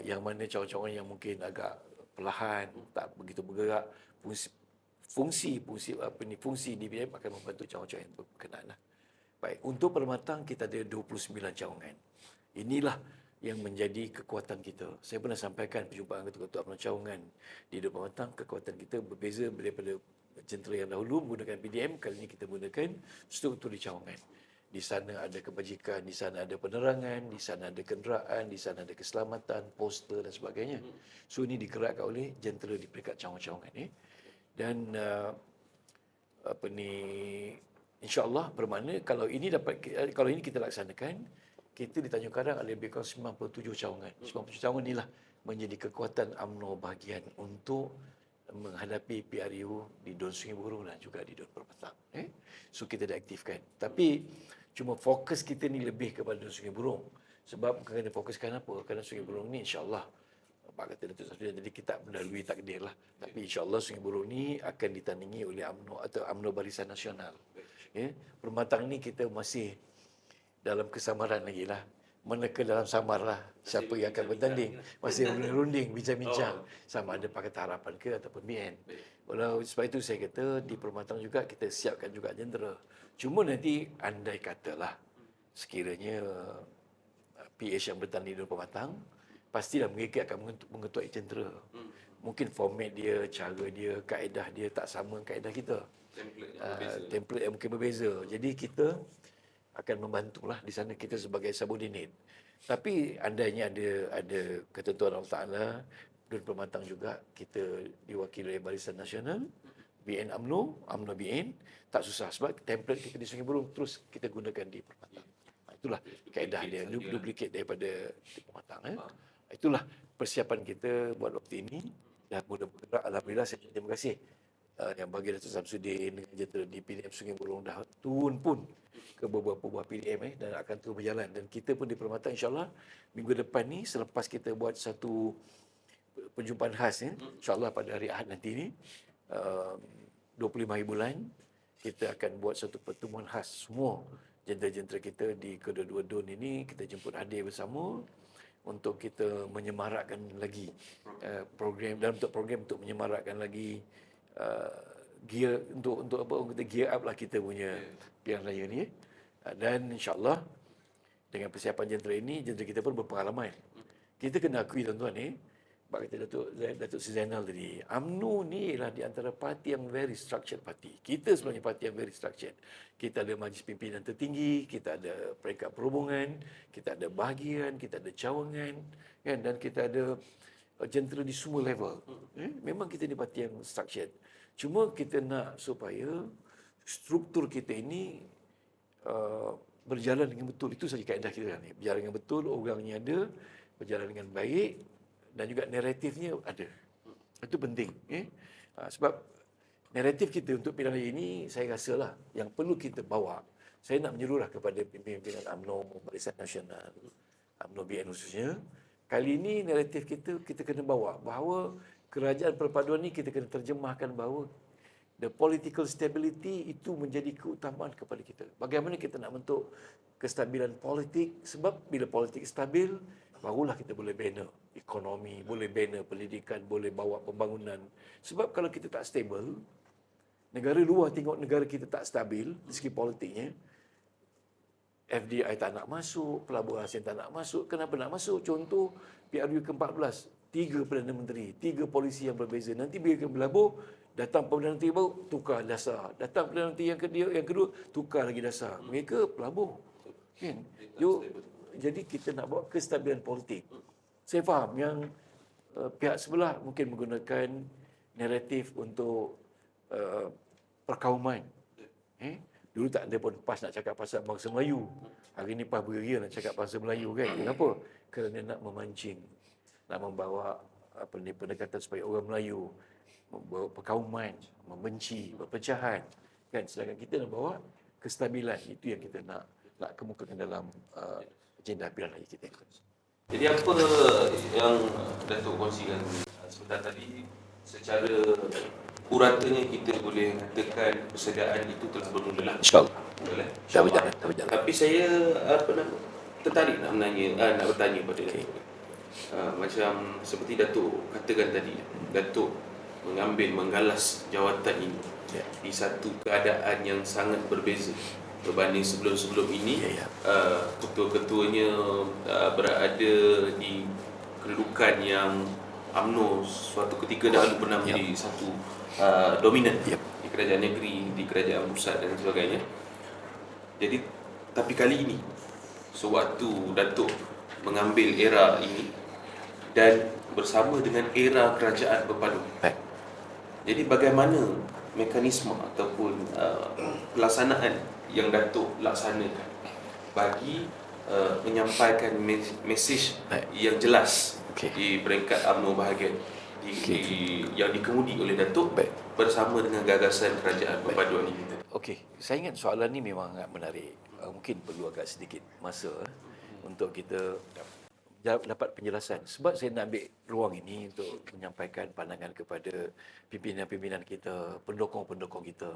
yang mana cawangan-cawangan yang mungkin agak perlahan, tak begitu bergerak, fungsi di PDM akan membantu cawangan-cawangan yang berkenaan lah. Baik, untuk Permatang kita ada 29 cawangan. Inilah yang menjadi kekuatan kita. Saya pernah sampaikan perjumpaan ketua-ketua UMNO cawangan di Dua Permatang, kekuatan kita berbeza daripada jentera yang dahulu menggunakan PDM, kali ini kita menggunakan struktur di cawangan. Di sana ada kebajikan, di sana ada penerangan, di sana ada kenderaan, di sana ada keselamatan, poster dan sebagainya. So ini digerakkan oleh jentera di peringkat cawangan-cawangan ni. Dan insya-Allah bermakna kalau ini kita laksanakan, kita di Tanjung Karang ada lebih kurang 97 cawangan. 97 cawangan inilah menjadi kekuatan UMNO bahagian untuk menghadapi PRU di Don Sungai Burom dan juga di Don Permatang. So kita dah aktifkan. Tapi cuma fokus kita ni lebih kepada Don Sungai Burom. Sebab kena fokuskan apa? Kerana Sungai Burom ni insya-Allah Pak kata Datuk Safri, jadi kita mendalui takdir lah. Tapi insya-Allah Sungai Burom ni akan ditandingi oleh UMNO atau UMNO Barisan Nasional. Permatang ni kita masih dalam kesamaran lagi lah. Meneka dalam samar lah siapa yang akan bertanding. Masih runding, bincang-bincang. Sama ada Pakatan Harapan ke ataupun BN. Walau sebab itu saya kata di Permatang juga kita siapkan juga jentera. Cuma nanti andai katalah sekiranya PH yang bertanding di Permatang, pastilah mereka akan mengetuai jentera. Mungkin format dia, cara dia, kaedah dia tak sama kaedah kita. Template yang mungkin berbeza. Jadi kita akan membantulah di sana kita sebagai subordinate. Tapi andainya ada ketentuan Allah Ta'ala, Don Permatang juga kita diwakili oleh Barisan Nasional, BN UMNO, UMNO BN, tak susah sebab template kita di Sungai Burom terus kita gunakan di Permatang. Itulah kaedah dia, duplicate daripada di Permatang. Itulah persiapan kita buat waktu ini. Dah mula bergerak, alhamdulillah. Saya terima kasih yang bagi Datuk Samsudin dengan jentera di PDM Sungai Burom dah turun pun ke beberapa buah PDM dan akan terus berjalan. Dan kita pun di Permatang insyaAllah minggu depan ni selepas kita buat satu perjumpaan khas insyaAllah pada hari Ahad nanti ni 25 hari bulan kita akan buat satu pertemuan khas semua jentera-jentera kita di kedua-dua Don ini. Kita jemput hadir bersama untuk kita menyemarakkan lagi program, dalam bentuk program untuk menyemarakkan lagi gear untuk apa kita gear up lah kita punya pilihan raya ni. Dan insyaAllah dengan persiapan jentera ini, jentera kita pun berpengalaman. Kita kena akui tuan-tuan Pak kata Datuk Seri Zainal tadi, UMNO ni ialah di antara parti yang very structured parti. Kita sebenarnya parti yang very structured. Kita ada majlis pimpinan tertinggi, kita ada peringkat perhubungan, kita ada bahagian, kita ada cawangan, kan? Dan kita ada jentera di semua level. Memang kita ni parti yang structured. Cuma kita nak supaya struktur kita ini berjalan dengan betul. Itu saja kaedah kita ni. Berjalan dengan betul, orangnya ada, berjalan dengan baik dan juga naratifnya ada. Itu penting. Sebab naratif kita untuk pilihan raya ini, saya rasalah yang perlu kita bawa. Saya nak menyerulah kepada pimpinan UMNO, Barisan Nasional, UMNO BN khususnya. Kali ini naratif kita kena bawa bahawa kerajaan perpaduan ni kita kena terjemahkan bahawa the political stability itu menjadi keutamaan kepada kita. Bagaimana kita nak bentuk kestabilan politik, sebab bila politik stabil, barulah kita boleh bina ekonomi, boleh bina pendidikan, boleh bawa pembangunan. Sebab kalau kita tak stable, negara luar tengok negara kita tak stabil dari segi politiknya, FDI tak nak masuk, pelabuhan asing tak nak masuk. Kenapa nak masuk? Contoh PRU ke-14, 3 Perdana Menteri, 3 polisi yang berbeza. Nanti bila berlabur, Datang Perdana Menteri baru, tukar dasar. Datang Perdana Menteri yang kedua, tukar lagi dasar. Mereka pelabur. Kan? Jadi kita nak bawa kestabilan politik. Saya faham yang pihak sebelah mungkin menggunakan naratif untuk perkauman. Dulu tak ada pun PAS nak cakap pasal bangsa Melayu. Hari ni PAS beria nak cakap bangsa Melayu kan. Kenapa? Kerana nak memancing. Nak membawa pendekatan supaya orang Melayu membawa perkauman, membenci, perpecahan. Kan? Sedangkan kita nak bawa kestabilan. Itu yang kita nak kemukakan dalam agenda pilihan raya kita. Jadi apa yang Datuk kongsikan sebentar tadi, secara uratanya kita boleh katakan persediaan itu telah bermula lah. InsyaAllah. Betul eh? Dah berjalan, dah berjalan. Tapi saya tertarik nak bertanya pada Datuk. Macam seperti Datuk katakan tadi, Datuk menggalas jawatan ini di satu keadaan yang sangat berbeza berbanding sebelum-sebelum ini. Ketua-ketuanya berada di kedudukan yang UMNO suatu ketika dahulu pernah menjadi satu dominan di kerajaan negeri, di kerajaan pusat dan sebagainya. Jadi tapi kali ini sewaktu Datuk mengambil era ini dan bersama dengan era kerajaan berpadu. Jadi bagaimana mekanisme ataupun pelaksanaan yang Datuk laksanakan bagi menyampaikan mesej yang jelas di peringkat UMNO bahagian yang dikemudi oleh Datuk bersama dengan gagasan kerajaan perpaduan ini. Okey, saya ingat soalan ni memang sangat menarik. Mungkin perlu agak sedikit masa untuk kita dapat penjelasan. Sebab saya nak ambil ruang ini untuk menyampaikan pandangan kepada pimpinan-pimpinan kita, pendukung-pendukung kita.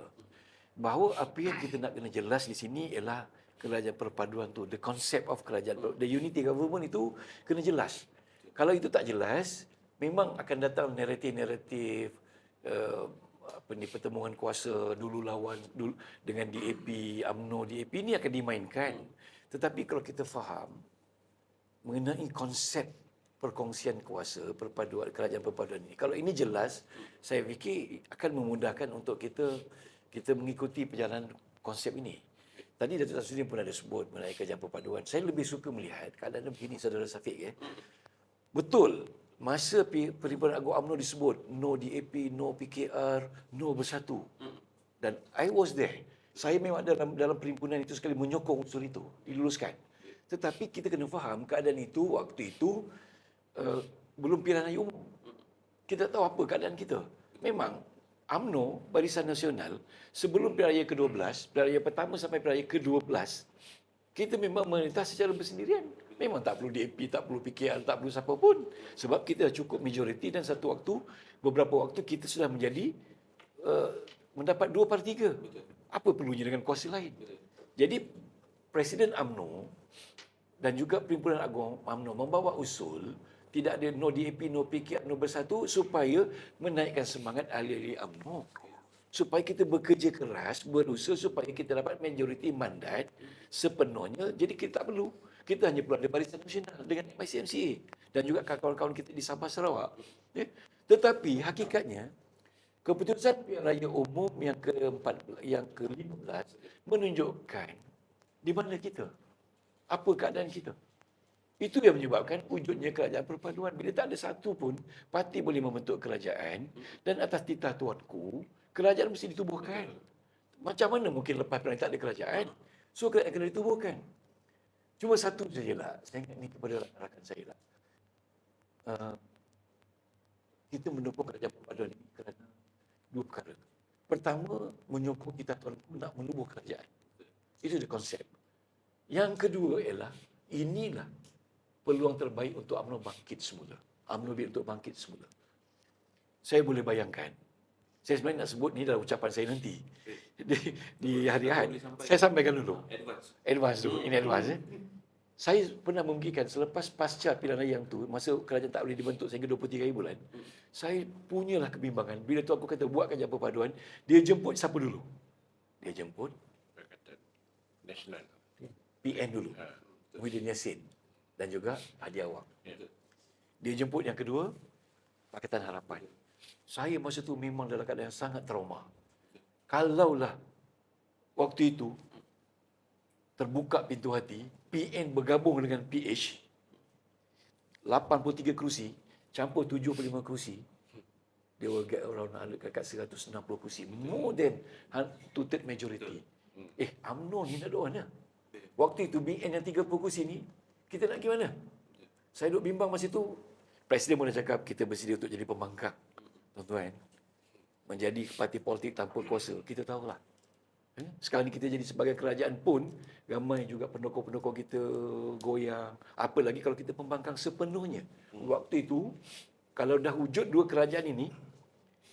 Bahawa apa yang kita nak kena jelas di sini ialah kerajaan perpaduan tu, the concept of kerajaan, the unity government itu kena jelas. Kalau itu tak jelas, memang akan datang naratif-naratif pertemuan kuasa dulu lawan dulu dengan DAP, UMNO, DAP ini akan dimainkan. Tetapi kalau kita faham mengenai konsep perkongsian kuasa perpaduan kerajaan perpaduan ini, kalau ini jelas, saya fikir akan memudahkan untuk kita mengikuti perjalanan konsep ini. Tadi Datuk Samsudin pun ada sebut mengenai kerajaan perpaduan. Saya lebih suka melihat keadaan begini, Saudara Syafiq. Betul, masa Perhimpunan Agung UMNO disebut no DAP, no PKR, no bersatu. Dan I was there. Saya memang dalam perhimpunan itu sekali menyokong unsur itu diluluskan. Tetapi kita kena faham keadaan itu waktu itu belum pilihan raya umum. Kita tahu apa keadaan kita. Memang UMNO, Barisan Nasional, sebelum pilihan raya ke-12, pilihan raya pertama sampai pilihan raya ke-12, kita memang memerintah secara bersendirian. Memang tak perlu DAP, tak perlu PKR, tak perlu siapa pun. Sebab kita cukup majoriti dan beberapa waktu kita sudah menjadi mendapat 2/3. Apa perlunya dengan kuasa lain? Jadi Presiden UMNO dan juga Perhimpunan Agung UMNO membawa usul tidak ada no DAP, no PKR, no bersatu supaya menaikkan semangat ahli-ahli UMNO. Supaya kita bekerja keras, berusaha supaya kita dapat majoriti mandat sepenuhnya. Jadi kita tak perlu. Kita hanya perlu ada Barisan Nasional dengan MICMCA dan juga kawan-kawan kita di Sabah Sarawak. Tetapi hakikatnya, keputusan pilihan raya umum yang ke-15 menunjukkan di mana kita. Apa keadaan kita. Itu yang menyebabkan wujudnya kerajaan perpaduan. Bila tak ada satu pun parti boleh membentuk kerajaan dan atas titah tuanku, kerajaan mesti ditubuhkan. Macam mana mungkin lepas pilihan tak ada kerajaan? So kerajaan kena ditubuhkan. Cuma satu sajalah, saya ingat ni kepada rakan saya lah. Kita mendukung kerajaan perpaduan ini kerana dua perkara. Pertama, menyokong titah tuanku nak menubuh kerajaan. Itu the konsep. Yang kedua ialah, inilah peluang terbaik untuk UMNO bangkit semula. UMNO untuk bangkit semula. Saya boleh bayangkan, saya sebenarnya nak sebut ni dalam ucapan saya nanti. Di hari Ahad. Saya sampaikan dulu. Advance dulu. Ini advance. Saya pernah memikirkan selepas pasca pilihan raya yang tu, masa kerajaan tak boleh dibentuk sehingga 23 hari bulan, saya punyalah kebimbangan. Bila tu aku kata buat kerajaan perpaduan, dia jemput siapa dulu? Dia jemput Nasional. PN dulu, Muhyiddin Yassin dan juga Hadi Awang. Dia jemput yang kedua, Pakatan Harapan. Saya masa tu memang dalam keadaan yang sangat trauma. Kalaulah waktu itu terbuka pintu hati, PN bergabung dengan PH, 83 kerusi, campur 75 kerusi, they will get around dekat 160 kerusi. More than two-third majority. UMNO ni nak duduk mana? Waktu itu BN yang 30 kerusi ni, kita nak pergi mana? Saya duduk bimbang masa itu. Presiden pun dah cakap, kita bersedia untuk jadi pembangkang. Tuan-tuan, menjadi parti politik tanpa kuasa, kita tahulah. Sekarang ni kita jadi sebagai kerajaan pun, ramai juga pendukung-pendukung kita goyang. Apa lagi kalau kita pembangkang sepenuhnya. Waktu itu, kalau dah wujud dua kerajaan ini,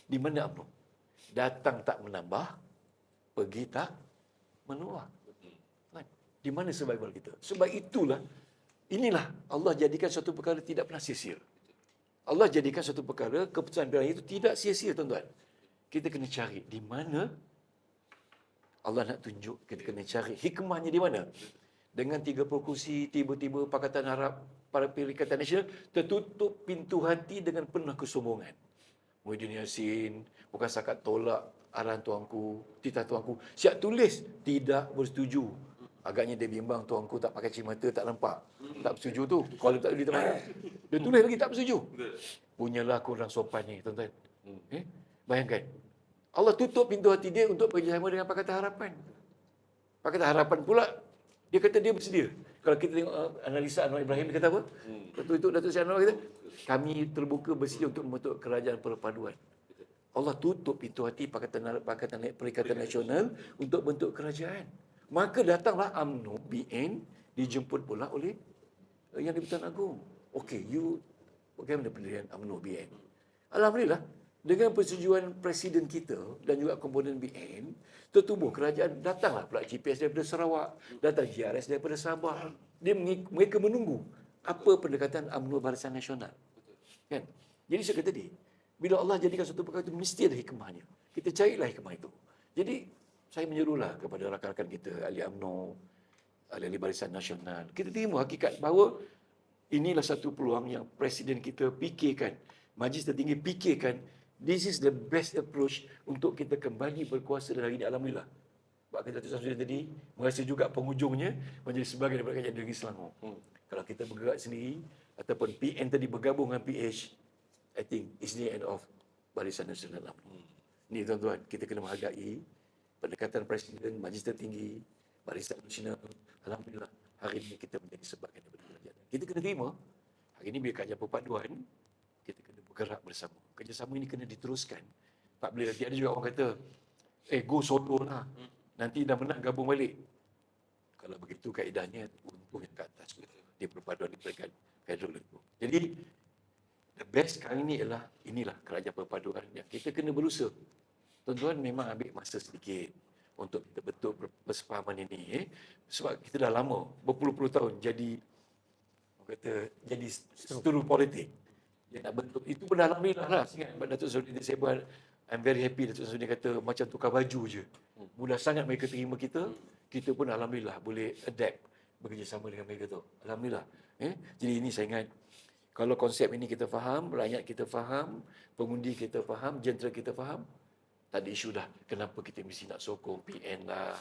di mana UMNO? Datang tak menambah, pergi tak menua. Di mana survival kita? Sebab itulah, inilah Allah jadikan suatu perkara tidak pernah sia-sia. Allah jadikan suatu perkara, keputusan pilihan itu tidak sia-sia, tuan-tuan. Kita kena cari di mana Allah nak tunjuk, kita kena cari hikmahnya di mana. Dengan 30 kursi, tiba-tiba Pakatan Arab, para Perikatan Nasional tertutup pintu hati dengan penuh kesombongan. Muhyiddin Yassin bukan sakat tolak arahan tuanku, titah tuanku, siap tulis tidak bersetuju. Agaknya dia bimbang tuanku tak pakai cermin mata, tak nampak. Tak bersetuju tu. Kalau tak boleh mana. Dia tulis lagi tak bersetuju. Punyalah korang sopan ni, tuan-tuan. Bayangkan. Allah tutup pintu hati dia untuk bekerjasama dengan Pakatan Harapan. Pakatan Harapan pula, dia kata dia bersedia. Kalau kita tengok analisa Anwar Ibrahim, dia kata apa? Datuk Seri Anwar kata, kami terbuka bersedia untuk membentuk kerajaan perpaduan. Allah tutup pintu hati Pakatan Perikatan Nasional untuk bentuk kerajaan. Maka datanglah UMNO, BN, dijemput pula oleh Yang di-Pertuan Agong. Okey, bagaimana pendirian UMNO, BN? Alhamdulillah, dengan persetujuan Presiden kita dan juga komponen BN, tertubuh kerajaan, datanglah pula GPS daripada Sarawak, datang GRS daripada Sabah. Mereka menunggu apa pendekatan UMNO Barisan Nasional. Kan? Jadi saya kata tadi, bila Allah jadikan satu perkara itu, mesti ada hikmahnya. Kita carilah hikmah itu. Jadi, saya menyerulah kepada rakan-rakan kita, ahli UMNO, ahli Barisan Nasional. Kita terima hakikat bahawa inilah satu peluang yang Presiden kita fikirkan, Majlis Tertinggi fikirkan, this is the best approach untuk kita kembali berkuasa dan hari ini. Alhamdulillah. Sebab kata Datuk Samsudin tadi, merasa juga penghujungnya menjadi sebahagian daripada kerajaan negeri Selangor. Kalau kita bergerak sendiri, ataupun PN tadi bergabung dengan PH, I think it's the end of Barisan Nasional UMNO. Ini tuan-tuan, kita kena menghargai pendekatan Presiden, Majlis Tertinggi, Barisan Nasional. Alhamdulillah, hari ini kita menjadi sebahagian daripada kerajaan. Kita kena terima, hari ini bila kerajaan perpaduan, kita kena bergerak bersama. Kerjasama ini kena diteruskan. Tak boleh lagi. Ada juga orang kata, go solo lah. Nanti dah menang gabung balik. Kalau begitu kaedahnya, untung yang ke atas. Dia perpaduan di peringkat federal itu. Jadi, the best sekarang ini inilah kerajaan perpaduan yang kita kena berusaha. Tuan-tuan memang ambil masa sedikit untuk kita bentuk persefahaman ini. Sebab kita dah lama, berpuluh-puluh tahun jadi struktur politik. Dia nak bentuk. Itu pun alhamdulillah lah. Ingat Datuk Seri saya buat, I'm very happy Datuk Seri kata macam tukar baju je. Mudah sangat mereka terima kita. Kita pun alhamdulillah boleh adapt bekerjasama dengan mereka tu. Alhamdulillah. Jadi ini saya ingat, kalau konsep ini kita faham, rakyat kita faham, pengundi kita faham, jentera kita faham, tak ada isu dah. Kenapa kita mesti nak sokong PN lah.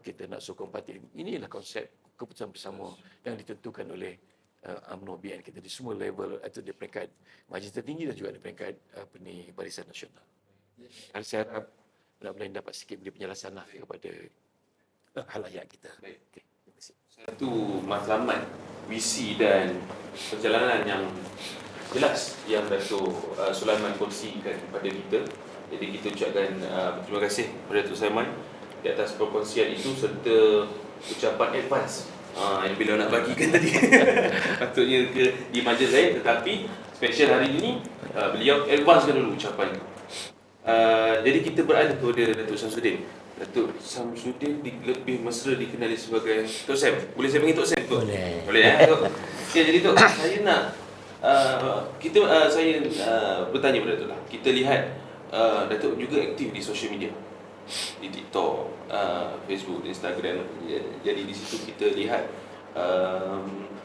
Kita nak sokong parti. Inilah konsep keputusan bersama yang ditentukan oleh UMNO BN kita di semua level, atau di peringkat Majlis Tertinggi dan juga di peringkat Barisan Nasional. Saya harap benar-benar dapat sikit beri penjelasan lah kepada halayak kita. Okay. Terima kasih. Satu matlamat, visi dan perjalanan yang jelas yang Datuk Sulaiman kongsikan kepada kita. Jadi kita ucapkan terima kasih kepada Datuk Sulaiman di atas perkongsian itu serta ucapan advance yang beliau nak bagikan tadi. Patutnya di majlis saya, tetapi special hari ini beliau advancekan dulu ucapan itu. Jadi kita beralih kepada Datuk Samsudin. Datuk Samsudin lebih mesra dikenali sebagai Tok Sam. Boleh saya panggil Tok Sam tu? Boleh. Boleh Tok. Okay, jadi Tok, saya nak saya bertanya kepada Datuk lah. Kita lihat Datuk juga aktif di social media, di TikTok, Facebook, Instagram. Jadi di situ kita lihat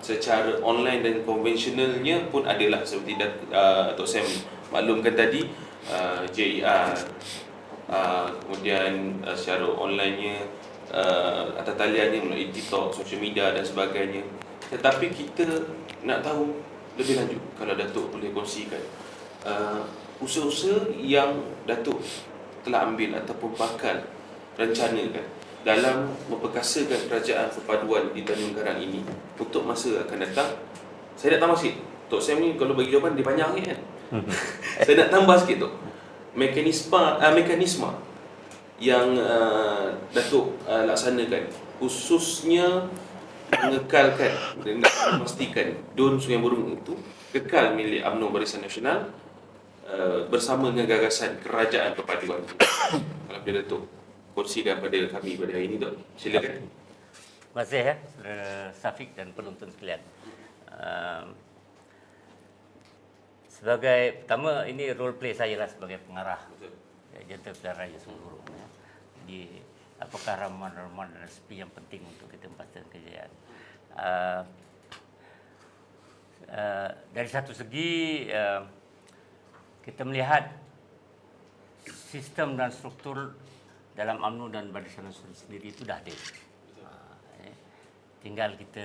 secara online dan konvensionalnya pun adalah seperti Tok Sam maklumkan tadi, JER, kemudian secara online-nya, atas taliannya melalui TikTok, social media dan sebagainya. Tetapi kita nak tahu lebih lanjut, kalau Datuk boleh kongsikan usaha-usaha yang Datuk telah ambil ataupun bakal rencanakan dalam memperkasakan kerajaan perpaduan di Tanjung Karang ini untuk masa akan datang. Saya nak tambah sikit, Tok Sam ni kalau bagi jawapan dia banyak kan. Saya nak tambah sikit tu. Mekanisme yang Datuk laksanakan, khususnya mengekalkan dan memastikan Dun Sungai Burung itu kekal milik UMNO Barisan Nasional bersama dengan gagasan kerajaan perpaduan. Kalau boleh Datuk kongsikan pada kami pada hari ini, Dok. Silakan. Terima kasih ya, Saudara Syafiq dan penonton sekalian. Sebagai pertama, ini role play saya lah sebagai pengarah Jantan Pilihan Raya Sungai Burung. Ya. Jadi, apakah ramalan-ramalan dan sepi yang penting untuk kita memastikan kejayaan. Dari satu segi, kita melihat sistem dan struktur dalam UMNO dan Barisan Nasional sendiri itu dah ada. Tinggal kita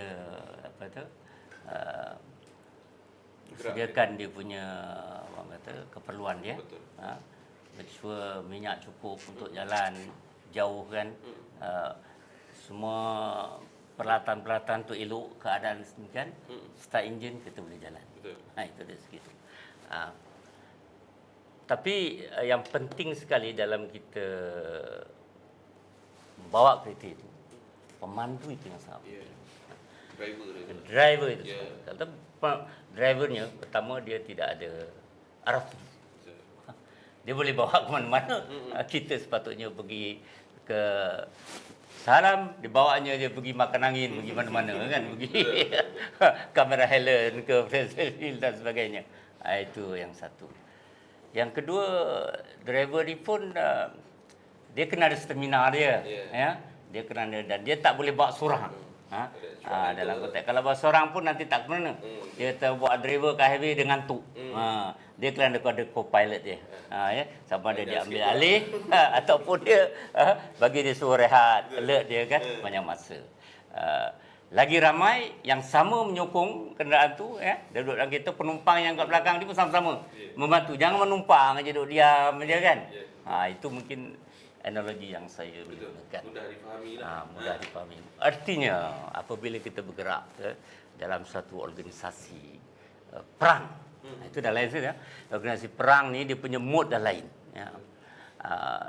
sediakan dia punya keperluan dia. Ensure minyak cukup untuk jalan jauh kan. Semua peralatan-peralatan tu elok keadaan sedemikian, start enjin kita boleh jalan. Itu dari segitu. Tapi yang penting sekali dalam kita bawa kereta itu, pemandu itu yang sangat penting. Driver itu. Kalau drivernya, pertama dia tidak ada arah tuju. Dia boleh bawa ke mana-mana. Kita sepatutnya pergi ke Salam, dibawanya dia pergi makan angin, pergi mana-mana kan, pergi Kamera Helen ke Fraser Hill dan sebagainya. Itu yang satu. Yang kedua, driver ni pun dia kena ada stamina dia, ya. Dia kena ada, dan dia tak boleh bawa seorang. Dalam konteks kalau bawa seorang pun nanti tak ke mana. Dia terbuat driver ke highway dengan ngantuk. Dia kena ada co-pilot dia. Ya, sama ada dia ambil alih ataupun dia bagi dia suruh rehat, alert dia kan banyak masa. Lagi ramai yang sama menyokong kenderaan tu, ya, duduk dalam kereta, penumpang yang kat belakang dia pun sama-sama membantu. Jangan menumpang aja duduk diam aja kan. Itu mungkin analogi yang saya gunakan. Mudah dipahami lah. Mudah dipahami. Artinya apabila kita bergerak dalam satu organisasi perang, itu dah lain saja. Organisasi perang ni dia punya mode dah lain. Ya.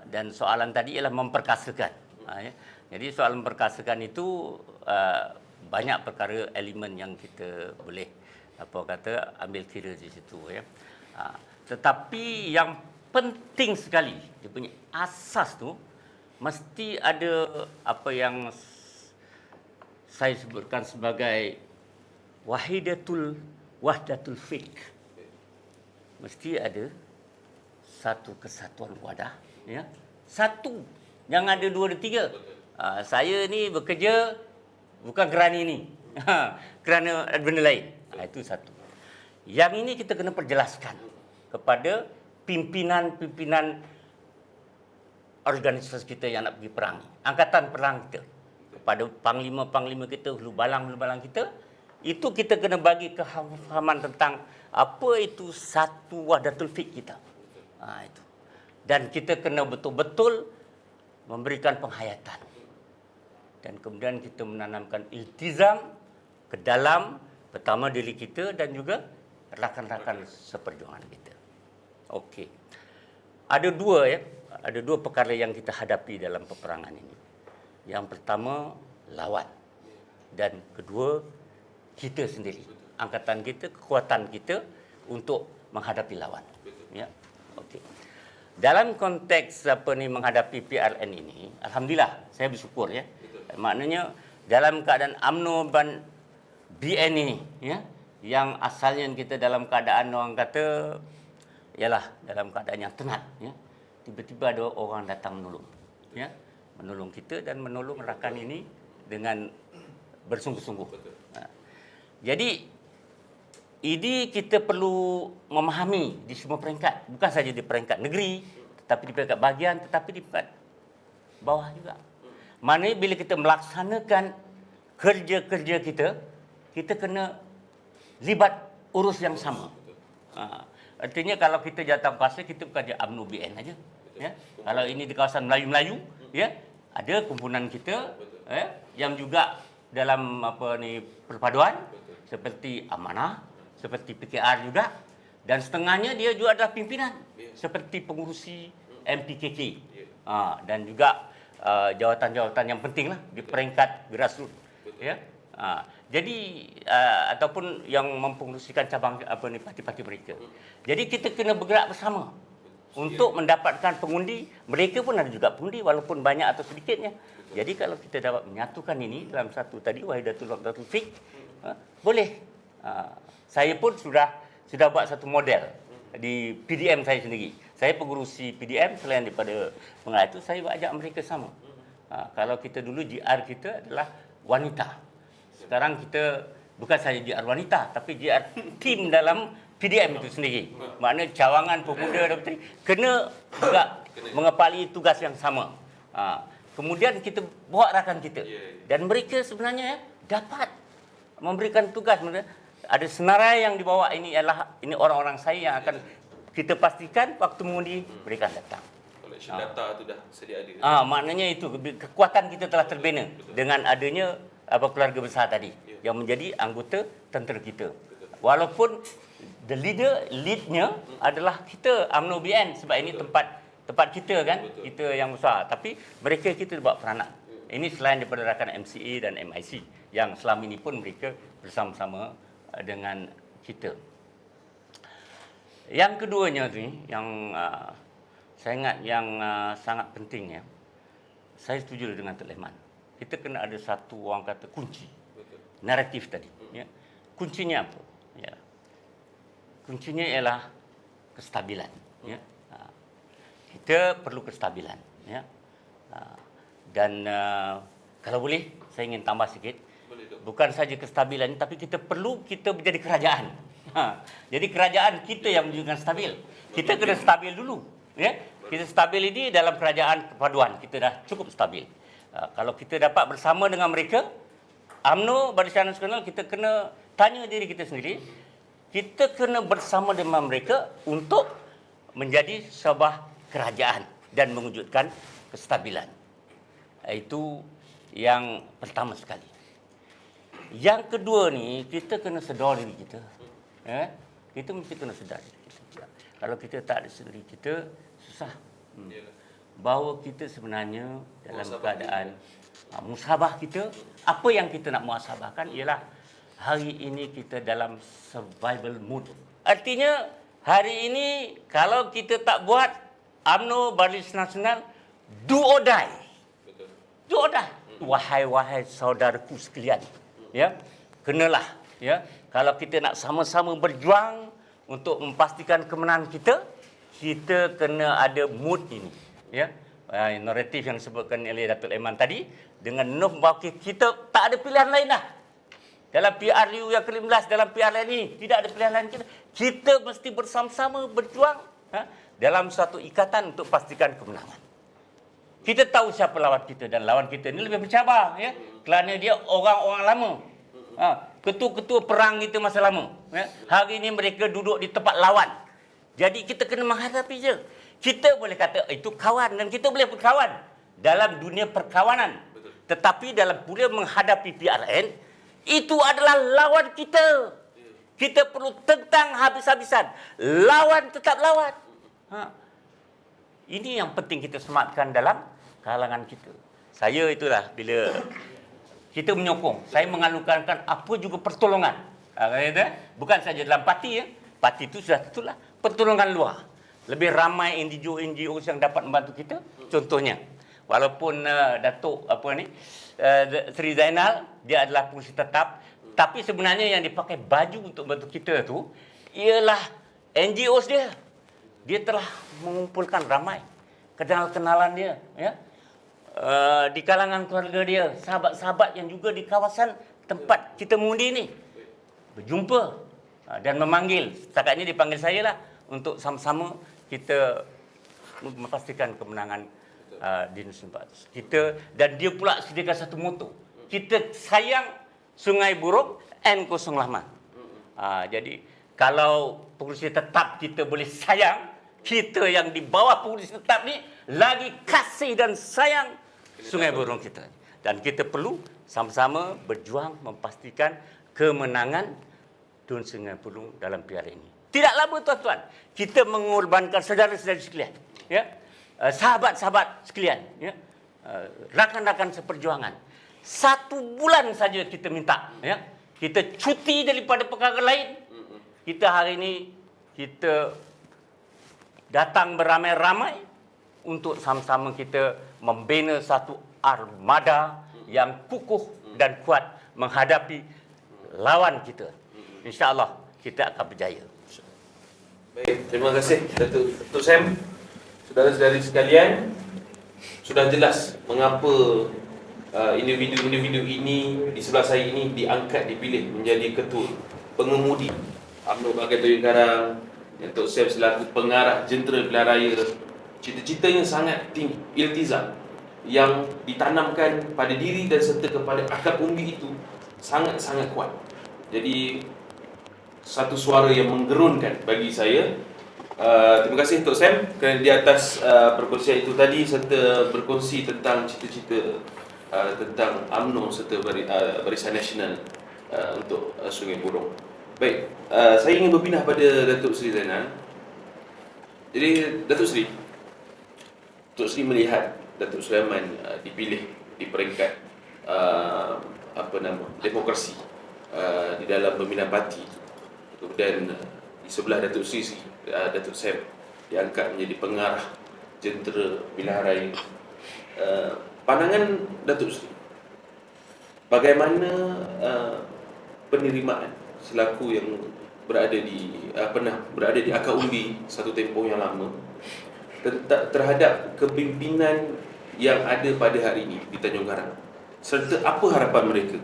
Dan soalan tadi ialah memperkasakan. Ya. Jadi soalan memperkasakan itu banyak perkara elemen yang kita boleh ambil kira di situ, ya. Tetapi yang penting sekali, dia punya asas tu mesti ada apa yang saya sebutkan sebagai wahdatul fiqh. Mesti ada satu kesatuan wadah, ya. Satu, jangan ada dua, ada tiga. Saya ni bekerja bukan kerana ini, kerana benda lain. Itu satu. Yang ini kita kena perjelaskan kepada pimpinan-pimpinan organisasi kita yang nak pergi perang, angkatan perang kita, kepada panglima-panglima kita, hulu balang kita, itu kita kena bagi kefahaman tentang apa itu satu wahdatul fiqh kita. Itu. Dan kita kena betul-betul memberikan penghayatan. Dan kemudian kita menanamkan iltizam ke dalam pertama diri kita dan juga rakan-rakan seperjuangan kita. Okey. Ada dua perkara yang kita hadapi dalam peperangan ini. Yang pertama, lawan. Dan kedua, kita sendiri. Angkatan kita, kekuatan kita untuk menghadapi lawan. Ya. Okey. Dalam konteks menghadapi PRN ini, alhamdulillah saya bersyukur, ya. Maknanya dalam keadaan UMNO dan BN ini, ya, yang asalnya kita dalam keadaan orang kata ialah dalam keadaan yang tenat, ya. Tiba-tiba ada orang datang menolong, ya. Menolong kita dan menolong rakan ini dengan bersungguh-sungguh. Jadi ini kita perlu memahami di semua peringkat, bukan saja di peringkat negeri, tetapi di peringkat bahagian, tetapi di peringkat bawah juga. Maknanya bila kita melaksanakan kerja-kerja kita, kita kena libat urus yang sama. Artinya kalau kita jawatan kuasa, kita bukan je UMNO BN aja. Ya. Kalau ini di kawasan Melayu-Melayu, ya, ada kumpulan kita yang juga dalam perpaduan seperti Amanah, seperti PKR juga, dan setengahnya dia juga adalah pimpinan seperti pengurusi MPKK dan juga jawatan-jawatan yang penting lah di peringkat grassroots. Ya. Jadi ataupun yang mempengurusikan cabang parti-parti mereka. Jadi kita kena bergerak bersama untuk mendapatkan pengundi. Mereka pun ada juga pengundi walaupun banyak atau sedikitnya. Jadi kalau kita dapat menyatukan ini dalam satu tadi Wahidatul Wahdatul Fiqh, boleh. Saya pun sudah buat satu model di PDM saya sendiri. Saya pengurusi PDM selain daripada pengarah itu, saya ajak mereka sama. Kalau kita dulu GR kita adalah wanita. Sekarang kita bukan saja GR wanita, tapi GR tim dalam PDM itu sendiri. Maknanya cawangan pemuda dan puteri kena juga mengepali tugas yang sama. Kemudian kita bawa rakan kita. Dan mereka sebenarnya dapat memberikan tugas. Ada senarai yang dibawa ini orang-orang saya yang akan kita pastikan waktu mengundi mereka datang. Collection data tu dah sedia ada. Maknanya itu kekuatan kita telah terbina dengan adanya keluarga besar tadi yang menjadi anggota tentera kita. Walaupun leadnya adalah kita UMNO BN sebab ini tempat kita kan, kita yang besar. Tapi mereka kita buat peranan. Ini selain daripada rakan MCA dan MIC yang selama ini pun mereka bersama-sama dengan kita. Yang keduanya ni yang saya ingat yang sangat penting ya. Saya setuju dengan Tok Lehman. Kita kena ada satu orang kata kunci. Naratif tadi, ya. Kuncinya apa? Ya. Kuncinya ialah kestabilan, ya. Kita perlu kestabilan, ya. Dan kalau boleh saya ingin tambah sikit. Bukan saja kestabilan, tapi kita menjadi kerajaan. Jadi kerajaan kita yang menunjukkan stabil. Kita kena stabil dulu, ya. Kita stabil ini dalam kerajaan perpaduan kita dah cukup stabil. Kalau kita dapat bersama dengan mereka, UMNO Barisan Nasional, kita kena tanya diri kita sendiri. Kita kena bersama dengan mereka untuk menjadi sebuah kerajaan dan mewujudkan kestabilan. Itu yang pertama sekali. Yang kedua ni, kita kena sedar diri kita. Kita mesti kena sedar diri kita. Kalau kita tak ada sedar diri kita, susah. Bahawa kita sebenarnya dalam keadaan musabah kita, apa yang kita nak muasabahkan ialah hari ini kita dalam survival mood. Artinya hari ini kalau kita tak buat UMNO Barisan Nasional, do or die. Do or die. Wahai saudaraku sekalian, ya, kenalah, ya, kalau kita nak sama-sama berjuang untuk memastikan kemenangan kita, kita kena ada mood ini, ya. Naratif yang disebutkan oleh Datuk Lehman tadi, dengan Noh Mewakili kita tak ada pilihan lain dah. Dalam PRU yang ke-15, dalam PR lain ini, tidak ada pilihan lain kita. Kita mesti bersama-sama berjuang dalam satu ikatan untuk pastikan kemenangan. Kita tahu siapa lawan kita, dan lawan kita ini lebih bercabar, ya, kerana dia orang-orang lama. Ketua-ketua perang kita masa lama. Ya. Hari ini mereka duduk di tempat lawan. Jadi kita kena menghadapi je. Kita boleh kata itu kawan, dan kita boleh berkawan dalam dunia perkawanan. Tetapi dalam pula menghadapi PRN, itu adalah lawan kita. Kita perlu tentang habis-habisan. Lawan tetap lawan. Ini yang penting kita sematkan dalam kalangan kita. Saya itulah bila kita menyokong, saya menganugerahkan apa juga pertolongan. Bukan saja dalam parti, ya. Parti itu sudah tentulah pertolongan luar. Lebih ramai NGO yang dapat membantu kita. Contohnya, walaupun Datuk Sri Zainal, dia adalah pengurusi tetap, tapi sebenarnya yang dipakai baju untuk bantu kita tu ialah NGOs dia. Dia telah mengumpulkan ramai kenalan dia, ya. Di kalangan keluarga dia, sahabat-sahabat yang juga di kawasan tempat kita mengundi ni berjumpa, dan memanggil, setakat ini dipanggil saya lah untuk sama-sama kita memastikan kemenangan di Nusa kita. Dan dia pula sediakan satu moto, kita sayang Sungai Buroh and Kosong Lama. Jadi kalau pengurusi tetap kita boleh sayang, kita yang di bawah pengurusi tetap ni lagi kasih dan sayang Sungai Buroh kita. Dan kita perlu sama-sama berjuang memastikan kemenangan Dun Sungai Buroh dalam piala ini. Tidak lama tuan-tuan, kita mengorbankan saudara-saudara sekalian, ya, sahabat-sahabat sekalian, ya, rakan-rakan seperjuangan. 1 bulan saja kita minta, ya, kita cuti daripada perkara lain. Kita hari ini kita datang beramai-ramai untuk sama-sama kita membina satu armada yang kukuh dan kuat menghadapi lawan kita. InsyaAllah kita akan berjaya. Baik, terima kasih Datuk Sam. Saudara-saudari sekalian, sudah jelas mengapa individu-individu ini di sebelah saya ini diangkat, dipilih menjadi ketua pengemudi UMNO Bahagian Tanjung Karang. Datuk Sam selaku pengarah jentera pilihan raya, cita-citanya sangat tinggi, iltizam yang ditanamkan pada diri dan serta kepada akar umbi itu sangat-sangat kuat. Jadi satu suara yang menggerunkan bagi saya. Terima kasih Tok Sam kerana di atas perkongsian itu tadi serta berkongsi tentang cita-cita tentang UMNO serta Barisan Nasional untuk Sungai Buroh. Baik, saya ingin berpindah pada Datuk Seri Zainal. Jadi Datuk Seri melihat Datuk Sulaiman dipilih di peringkat demokrasi di dalam pembinaan parti. Kemudian di sebelah Datuk Sri, Datuk Sam diangkat menjadi pengarah jentera pilihan raya. Pandangan Datuk Sri, bagaimana penerimaan selaku yang pernah berada di akar umbi satu tempoh yang lama terhadap kepimpinan yang ada pada hari ini di Tanjung Karang, serta apa harapan mereka?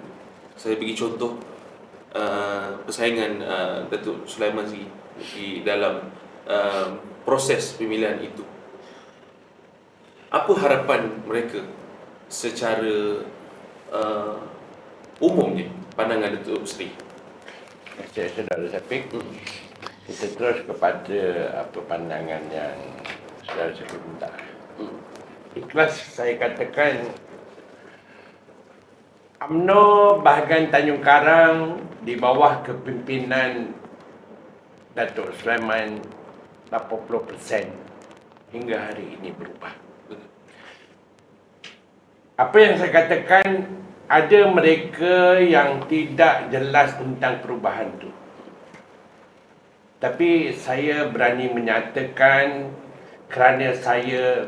Saya bagi contoh persaingan Datuk Sulaiman di dalam proses pemilihan itu. Apa harapan mereka secara umumnya, pandangan Datuk Seri? Saya Saudara Syafiq, kita terus kepada apa pandangan yang Saudara Syafiq minta. Ikhlas saya katakan UMNO bahagian Tanjung Karang di bawah kepimpinan Datuk Sulaiman 80% hingga hari ini berubah. Apa yang saya katakan, ada mereka yang tidak jelas tentang perubahan itu. Tapi saya berani menyatakan kerana saya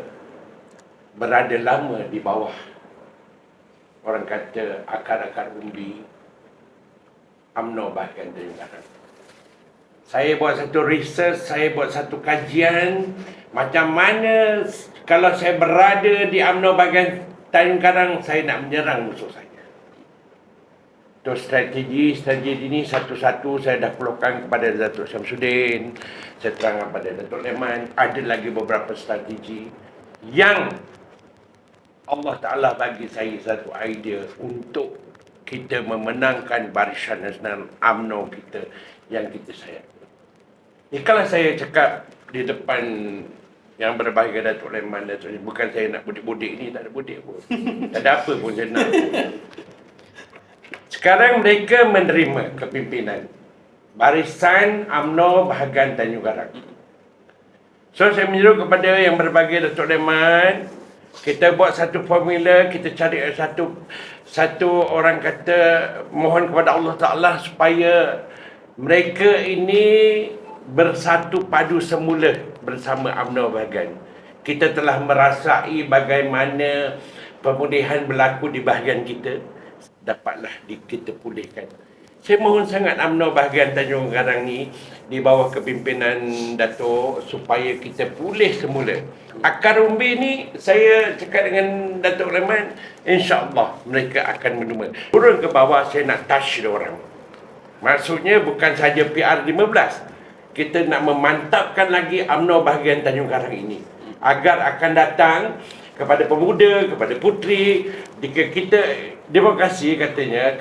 berada lama di bawah, orang kata akar-akar umbi UMNO bahagian Tanjung Karang. Saya buat satu research, saya buat satu kajian macam mana kalau saya berada di UMNO bahagian Tanjung Karang, saya nak menyerang musuh saya. Itu strategi ini satu-satu saya dah keluarkan kepada Datuk Syamsuddin, saya terangkan kepada Datuk Leman. Ada lagi beberapa strategi yang Allah Ta'ala bagi saya satu idea untuk kita memenangkan Barisan Nasional UMNO kita yang kita sayang. Kalau saya cakap di depan yang berbahagia Datuk Leman, bukan saya nak budik-budik ni, tak ada budik pun. Tak ada apa pun saya nak. Sekarang mereka menerima kepimpinan Barisan UMNO bahagian Tanjung Karang. So saya menyeru kepada yang berbahagia Datuk Leman, kita buat satu formula, kita cari satu orang kata mohon kepada Allah Ta'ala supaya mereka ini bersatu padu semula bersama UMNO bahagian. Kita telah merasai bagaimana pemulihan berlaku di bahagian kita, dapatlah kita pulihkan. Saya mohon sangat UMNO bahagian Tanjung Karang ni di bawah kepimpinan Datuk supaya kita pulih semula. Akar umbi ni saya cakap dengan Datuk Leman, insya-Allah mereka akan menerima. Turun ke bawah, saya nak touch dia orang. Maksudnya bukan saja PR15. Kita nak memantapkan lagi UMNO bahagian Tanjung Karang ini agar akan datang kepada pemuda, kepada puteri, jika kita demokrasi katanya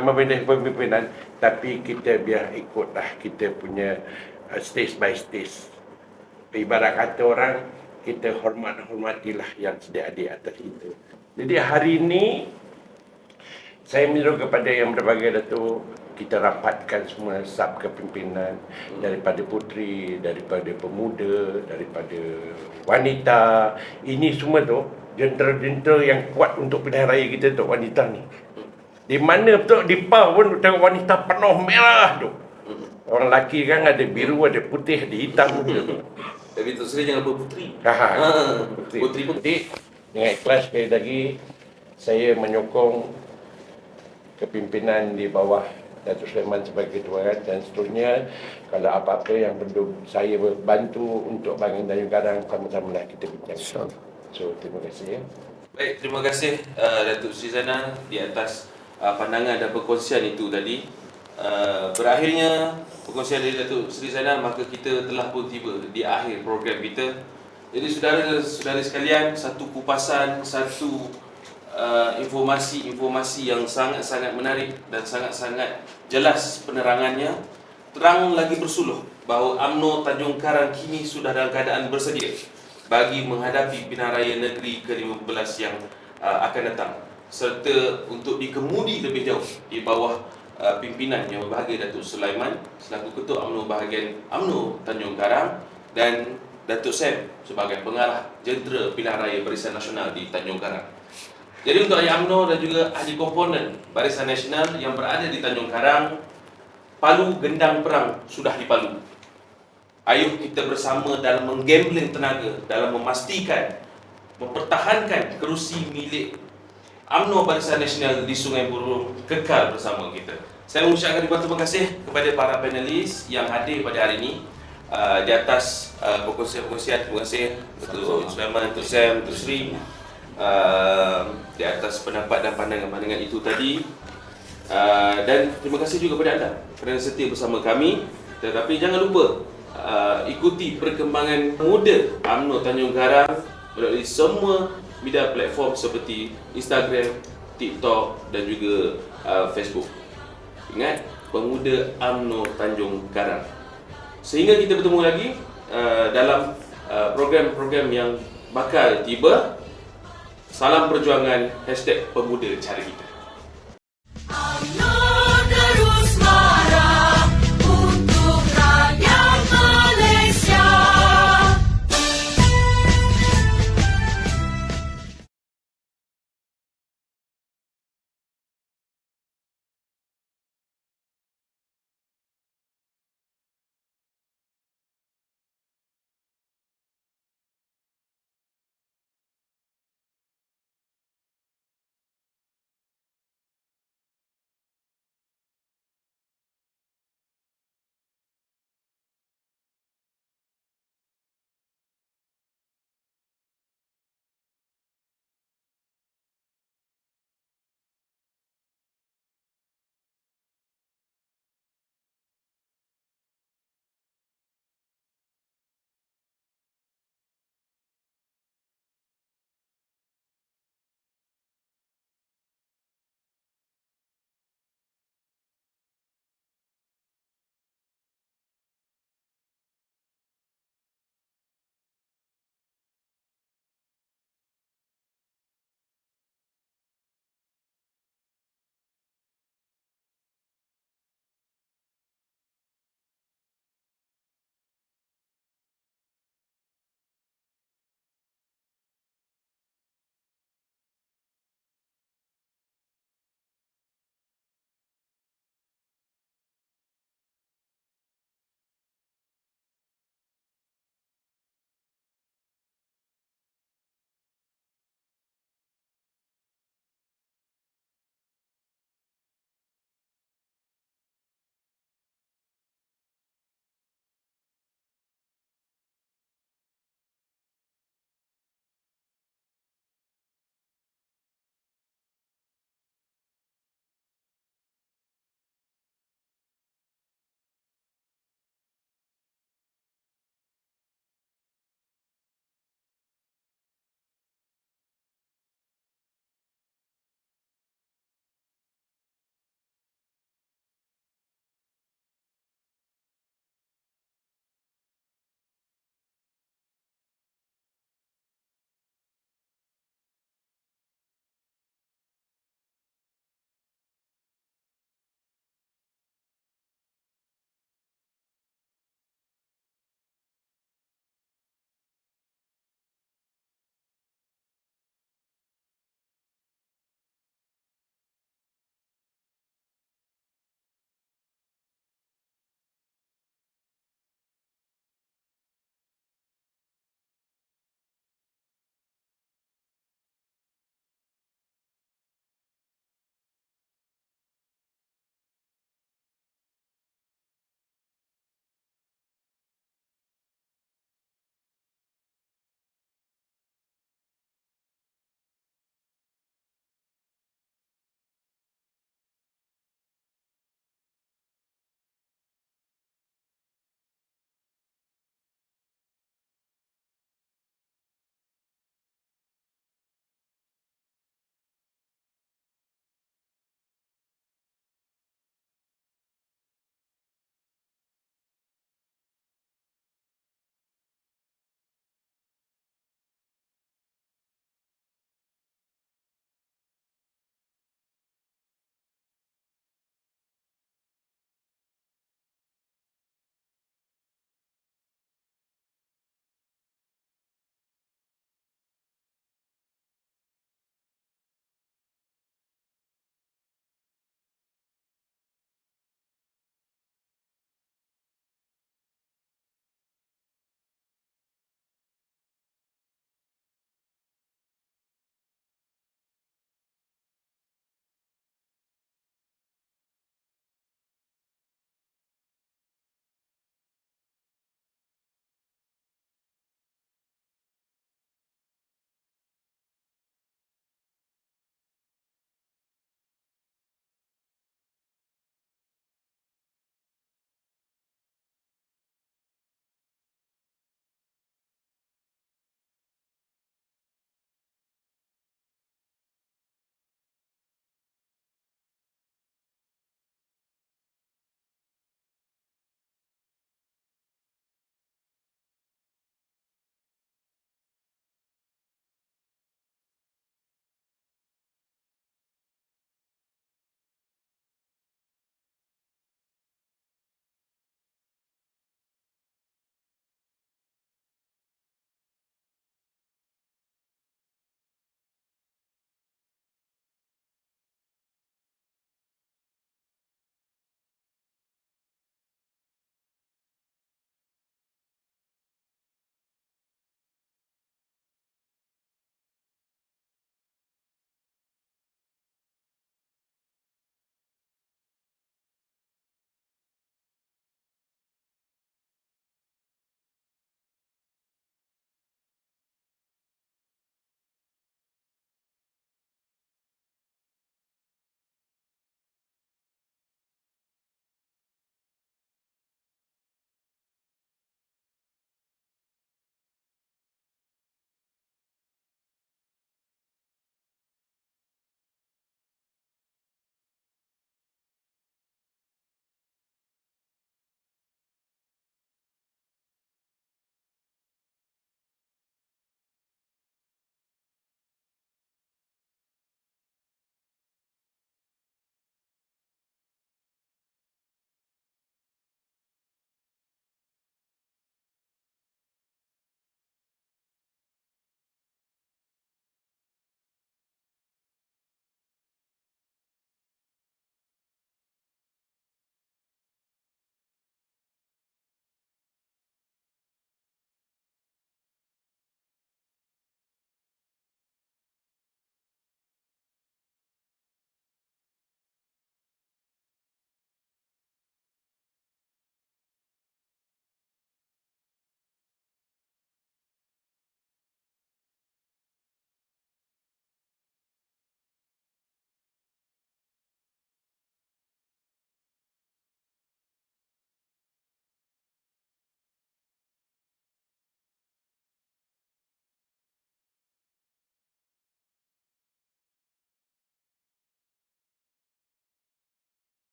memilih pemimpinan, tapi kita biar ikutlah kita punya stage by stage. Ibarat kata orang, kita hormatilah yang sedia di atas itu. Jadi hari ini saya menyeru kepada yang berbagai Datuk, kita rapatkan semua sub kepimpinan daripada puteri, daripada pemuda, daripada wanita. Ini semua tu jentera-jentera yang kuat untuk pilihan raya kita tu, wanita ni. Di mana betul di PAH pun tengok wanita penuh merah tu. Orang lelaki kan ada biru, ada putih, ada hitam tu. Tapi Tok Sri jangan lupa puteri. Puteri pun. Jadi dengan ikhlas sekali lagi saya menyokong kepimpinan di bawah Datuk Sulaiman sebagai ketua dan seterusnya. Kalau apa-apa yang perlu saya bantu untuk bangun Tanjung Karang, sama-sama lah kita bincang. So terima kasih ya. Baik, terima kasih Datuk Sri Zainal di atas pandangan dan perkongsian itu tadi. Berakhirnya perkongsian dari Datuk Sri Zainal, maka kita telah pun tiba di akhir program kita. Jadi saudara-saudara sekalian, satu kupasan, satu informasi yang sangat-sangat menarik dan sangat-sangat jelas penerangannya, terang lagi bersuluh bahawa UMNO Tanjung Karang kini sudah dalam keadaan bersedia bagi menghadapi pilihan raya negeri ke-15 yang akan datang, serta untuk dikemudi lebih jauh di bawah pimpinan yang berbahagia Datuk Sulaiman selaku Ketua UMNO bahagian UMNO Tanjung Karang dan Datuk Sam sebagai pengarah jentera pilihan raya Barisan Nasional di Tanjung Karang. Jadi untuk ahli UMNO dan juga ahli komponen Barisan Nasional yang berada di Tanjung Karang, palu gendang perang sudah dipalu. Ayuh kita bersama dalam menggambling tenaga dalam memastikan, mempertahankan kerusi milik UMNO Barisan Nasional di Sungai Buloh kekal bersama kita. Saya mengucapkan ribuan terima kasih kepada para panelis yang hadir pada hari ini di atas perkongsian-perkongsian. Terima kasih Datuk Sulaiman, Datuk Sam, Datuk Sri di atas pendapat dan pandangan-pandangan itu tadi. Dan terima kasih juga kepada anda kerana setia bersama kami. Tetapi jangan lupa ikuti perkembangan muda UMNO Tanjung Karang melalui semua media platform seperti Instagram, TikTok dan juga Facebook. Ingat, pemuda UMNO Tanjung Karang. Sehingga kita bertemu lagi dalam program-program yang bakal tiba. Salam perjuangan #pemuda cara kita.